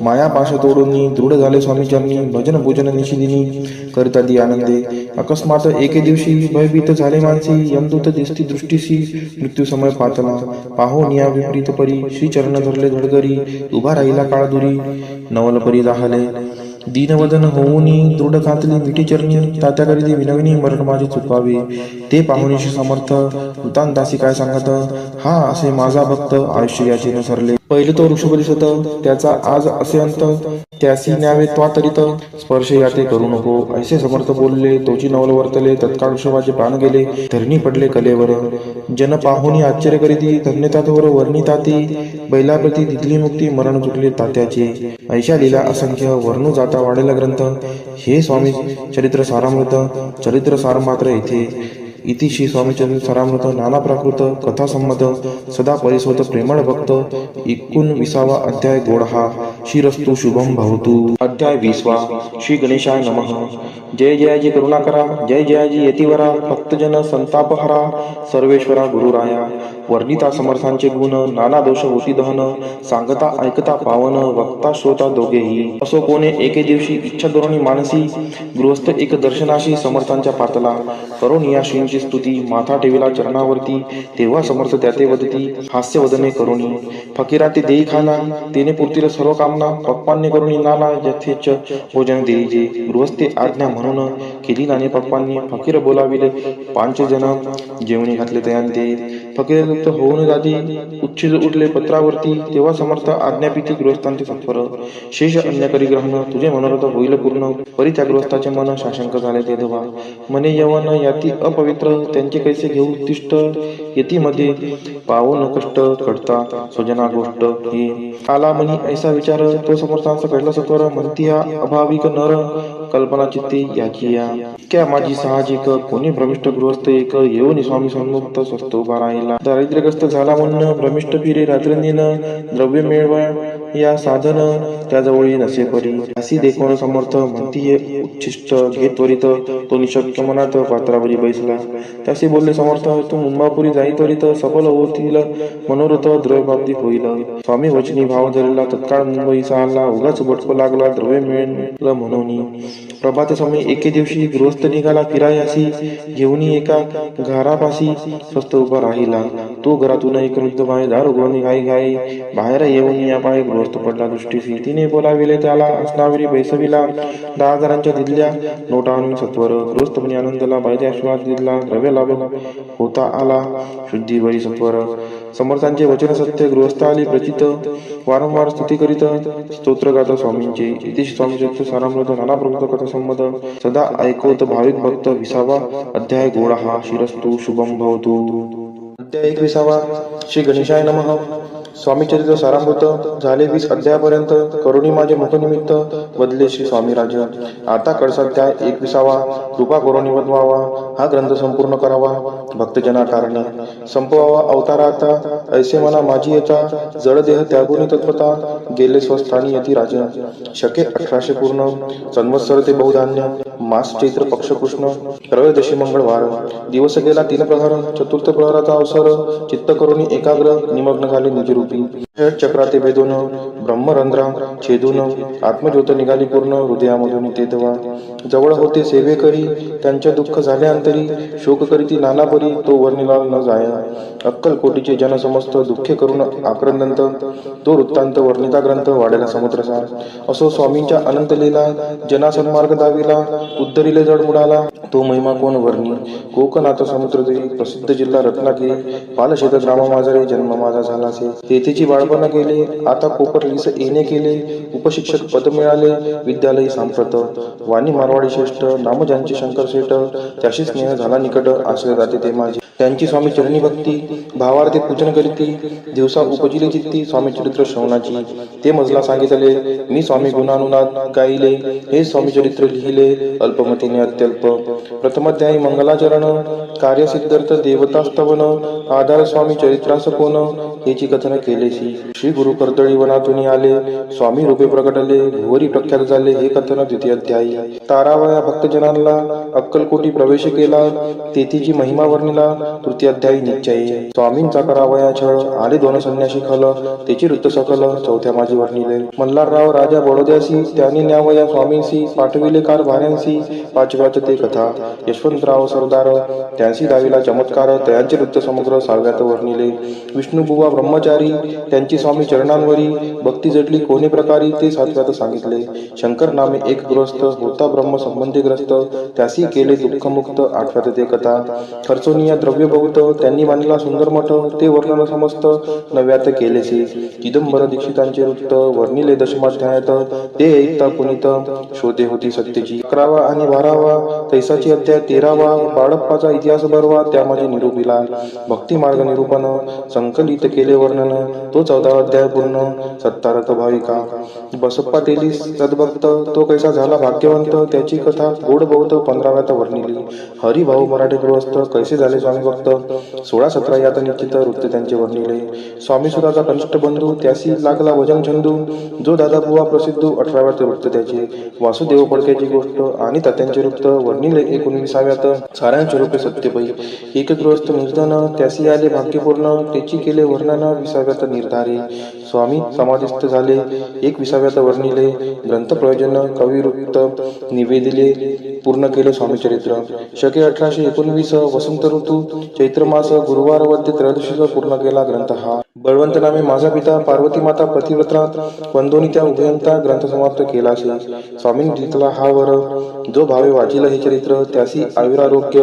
माया पाश तोडून दृढ झाले स्वामीच्यांनी भजन पूजन निशिदिनी करता दी आनंदे अकस्मात एके दिवशी भयभीत झाले मानसी यमदूत दिसती दृष्टीसी मृत्यू समय पातला पाहून या विपरीत परी श्री चरण धरले धडगरी उभा राहिला काळ दुरी नवल परी राहले दीनवदन होऊनी दृढ कातली मिठी चरणी तात्याकरिती विनविनी मरण माझे चुकावे ते पाहुणीशी समर्थ वृतांत दासी काय सांगत हा असे माझा भक्त आयुष्य याचे न सरले पहिले तो ऋषभ दिसत त्याचा आज असे अंत त्यासी न्यावे त्वातरित स्पर्श याते करू नको ऐसे समर्थ बोलले तोची नवल वर्तले तत्काळ ऋषभाचे प्राण गेले धरणी पडले कलेवर जन पाहुणी आश्चर्य करीती धन्यतातवर वर्णिताती बैलाप्रती दिली मुक्ती मरण चुकले तात्याचे ऐशा लीला असंख्य वर्णू जाता वाढेला ग्रंथ हे स्वामी चरित्र सारामृत चरित्र सार मात्र येथे इति श्री स्वामी चरित्र सारामृत नाना प्राकृत कथा संमत सदा परिसोत प्रेमळ भक्त 19 अध्याय गोडहा शिरस्तु शुभम भवतु अध्याय 20 श्री गणेशाय नमः जय जयाजी करुणाकरा जय जयाजी यतिवरा भक्तजन संतापहरा सर्वेश्वरा गुरुराया वर्णिता समर्थांचे गुण नाना दोष होती दहन सांगता ऐकता पावन वक्ता श्रोता दोघेही असो कोणे एके दिवशी इच्छा धोरणी मानसी गृहस्थ एक दर्शनाशी समर्थांच्या पातला करून या श्रींची स्तुती माथा ठेविला चरणावरती तेव्हा समर्थ त्याते वदती हास्य वदने करुणी फकीरा ते देई खाना तेने पुरतील सर्व कामना पक्वान्य करुणी नाना यथेच भोजन देईजे गृहस्थे आज्ञा म्हणून केली नाने पक्वान्य फकीर बोलाविले 5 जन जेवणी घातले तयांते फकीर तृप्त होऊन जाती उच्छिद उठले पत्रावरती तेव्हा समर्थ आज्ञापिती गृहस्थांचे सत्वर शेष अन्य करी ग्रहण तुझे मनोरथ होईल पूर्ण परी त्या गृहस्थाचे मन शाशंक झाले ते धवा मने यवन याती अपवित्र त्यांचे कैसे घेऊ तिष्ठ यतीमध्ये पावन कष्ट कटता स्वजना गोष्ट ही आला मनी ऐसा विचार तो समर्थांचा कळला सत्वर म्हणती हा अभाविक नर कल्पना चित्ते याची या क्या माझी साहजिक कोणी भ्रमिष्ठ गृहस्थ एक येऊन स्वामी सन्मुक्त स्वस्त उभा राहिला दारिद्र्यग्रस्त झाला म्हणून भ्रमिष्ठ फिरे रात्रंदिन द्रव्य मिळवा या साधन त्याजवळी नसे परी अशी देखून समर्थ म्हणती उच्छिष्ट घेत त्वरित तो निशक्य मनात पात्रावरी बैसला त्याशी बोलले समर्थ तू मुंबापुरी जाई त्वरित सफल होतील मनोरथ द्रव्यप्राप्ती होईल स्वामी वचनी भाव धरला तत्काळ मुंबई आला उगाच बटको लागला द्रव्य मिळेल म्हणून प्रभात समय एके दिवशी गृहस्थ निघाला फिरायासी घेऊन एका घरापाशी स्वस्त उभा राहिला तो घरातून एक वृद्ध बाई दार उघडून घाई घाई बाहेर येऊन या पाय गृहस्थ पडला दृष्टीसी तिने बोलाविले त्याला असनावरी बैसविला 10,000च्या दिल्या नोटा आणून सत्वर गृहस्थपणे आनंदला बायदे आशीर्वाद दिला द्रव्य लाभ होता आला शुद्धी बरी सत्वर समर्थांचे वचन सत्य गृहस्थ आली प्रचित वारंवार स्तुती करीत स्तोत्र गाता स्वामींचे इति स्वामी चरित्र सारामृत नाना प्रभुत कथा संमत सदा ऐकवत भाविक भक्त 20 अध्याय गोडहा शिरस्तु शुभम भवतु अध्याय 21 श्री गणेशाय नमः स्वामी चरित्र सारामृत झाले 20 अध्यायापर्यंत करुणी माझे मुखनिमित्त बदले श्री स्वामी राज आता कडसाध्याय 21 कृपा करुणी वदवावा हा ग्रंथ संपूर्ण करावा भक्तजना कारणे संपवावा अवतारा आता ऐसे मना माझी येता जड देह त्यागुनी तत्वता गेले स्वस्थानी यती राज शके 1800 पूर्ण संवत्सर ते बहुधान्य मास चैत्र पक्ष कृष्ण त्रयोदशी मंगळवार दिवस गेला 3 प्रहर चतुर्थ प्रहराचा अवसर चित्त करुणी एकाग्र निमग्न झाले निजरूपी चक्राते भेदून ब्रह्मरंध्रा छेदून आत्मज्योत निघाली पूर्ण हृदयामधून ते दवा जवळ होते सेवे करी त्यांचे दुःख झाले अंतरी शोक करीती नाना परी तो वर्णिला न जाया अक्कल कोटीचे जन समस्त दुःखे करून आक्रंदंत तो वृत्तांत वर्णिता ग्रंथ वाढेला समुद्रसार असो स्वामींच्या अनंत लीला जना सन्मार्ग दाविला उद्धरिले जड मुडाला तो महिमा कोण वर्णी कोकणात समुद्र देवी प्रसिद्ध जिल्हा रत्नागिरी पालशेत ग्रामा माझरे जन्म माझा झालासे तेथेची बाळपण गेले आता कोपरलीस येणे केले उपशिक्षक पद मिळाले विद्यालयी सांप्रत वाणी मारवाडी श्रेष्ठ नाम ज्यांचे शंकर शेठ त्याशी स्नेह झाला निकट आश्रय जाते ते माझे त्यांची स्वामी चरणी भक्ती भावार्थे पूजन करीती दिवसा उपजिले चित्ती स्वामी चरित्र श्रवणाची ते मजला सांगितले मी स्वामी गुणानुनाद गाईले हे स्वामी चरित्र लिहिले अल्पमतीने अत्यल्प प्रथमाध्यायी मंगलाचरण कार्यसिद्धार्थ देवतास्तवन आधार स्वामी चरित्रास कोण हेची कथन केलेसी श्री गुरु कर्दळी वनातून आले स्वामी रूपे प्रकटले भुवरी प्रख्यात झाले हे कथन द्वितीय अध्यायी तारावया भक्तजनांना अक्कलकोटी प्रवेश केला तेथीची महिमा वर्णिला तृतीयाध्यायी निश्चये. स्वामींचा करावया छळ, आले दोन संन्यासी खल, त्याची वृत्त सकल चौथ्या माझी वर्णिले. मल्हारराव राजा बडोद्यासी, त्यांनी न्यावया स्वामींसी, पाठविले कारभाऱ्यांसी, पाचव्यात ते कथा. यशवंतराव सरदार, त्यांसी दाविला चमत्कार, त्यांचे वृत्त समग्र सहाव्यात वर्णिले. विष्णुबुवा ब्रह्मचारी, त्यांची स्वामी चरणांवरी भक्ती जडली कोणी प्रकारी, ते सातव्यात सांगितले. शंकर नामे एक गृहस्थ, होता ब्रह्म संबंधी ग्रस्त, त्यासी केले दुःखमुक्त, आठव्यात ते कथा. खर्चोनिया द्रव्य बहुत, त्यांनी बांधला सुंदर मठ, ते वर्णन समस्त नव्यात केलेसे. चिदंबर दीक्षितांचे वृत्त वर्णिले दशमाध्यायात, ते ऐकता पुनीत शोधे होती सत्यची. 11वा आणि 12वा तैसाची अध्याय 13वा, बाळप्पाचा इतिहास बरवा, त्यामध्ये निरूपिला. भक्ती मार्ग निरूपण संकलित केले वर्णन, तो 14वा अध्याय पूर्ण. सत्तारथ भाविका, बसप्पा तेलीस सद्भक्त, तो कैसा झाला भाग्यवंत, त्याची कथा गोड बहुत 15व्यात वर्णिली. हरिभाऊ मराठे गृहस्थ, कैसे झाले स्वामी भक्त, 16-17 यात निश्चित वृत्त त्यांचे वर्णिले. स्वामी सुराचा कनिष्ठ बंधू, त्यासी लागला भजन छंदू, जो दादा बुवा प्रसिद्ध, 18व्यात वृत्त त्याचे. वासुदेव फडक्याची गोष्ट आणि तात्यांचे वृत्त वर्णिले 19व्यात. सारांश रूपे सत्यपै, एक गृहस्थ निर्धन, त्यासी आले भाग्यपूर्ण, त्याची केले वर्णन 20व्यात निर्धारे. स्वामी समाधिस्थ झाले 21व्यात वर्णिले. ग्रंथ प्रयोजन कवी वृत्त निवेदिले, पूर्ण केले स्वामी चरित्र. शके 1819 वसंत ऋतू चैत्र मास गुरुवार वद्य त्रयोदशीचा पूर्ण केला ग्रंथ हा. बळवंत नामे माझा पिता, पार्वती माता पतिव्रता, वंदोनी त्या उभयंता, ग्रंथ समाप्त केला असे. स्वामींनी जिंकला हा वर, जो भावे वाचिल हे चरित्र, त्यासी आयुरारोग्य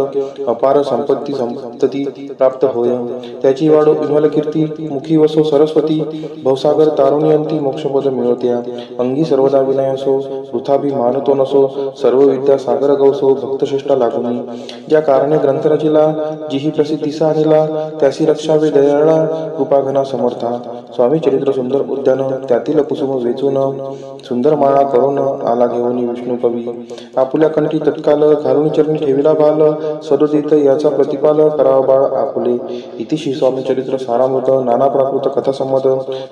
अपार संपत्ती प्राप्त होय. त्याची वाढो विमल कीर्ती, मुखी वसो सरस्वती, भवसागर तारुणी अंती मोक्षपद मिळवत्या. अंगी सर्वदा विनय असो, वृथाभी मानतो नसो, सर्व विद्या सागर गवसो, भक्तश्रेष्ठा लागुनी. ज्या कारणे ग्रंथ रचिला, जिही प्रसिद्धीसा आणिला, त्यासी रक्षावे दयाळा, कृपाघना समर्था. स्वामी चरित्र सुंदर उद्यान, त्यातील कुसुम वेचून, सुंदर माळा करून आला घेऊन विष्णू कवी. आपुल्या कंठी तत्काल घालून चरणी ठेविला बाल, सदोदित याचा प्रतिपाल करावा बाळ आपुले. इतिशी स्वामी चरित्र सारामृत, नाना प्राकृत कथा संमत,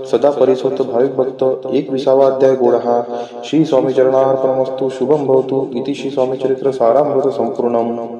सदा परिसोत भाविक भक्त, 21वा अध्याय गोड हा. श्री स्वामी चरणार्पणमस्तु. शुभम भवतु. इतिशी स्वामी चरित्र सारामृत संपूर्णम.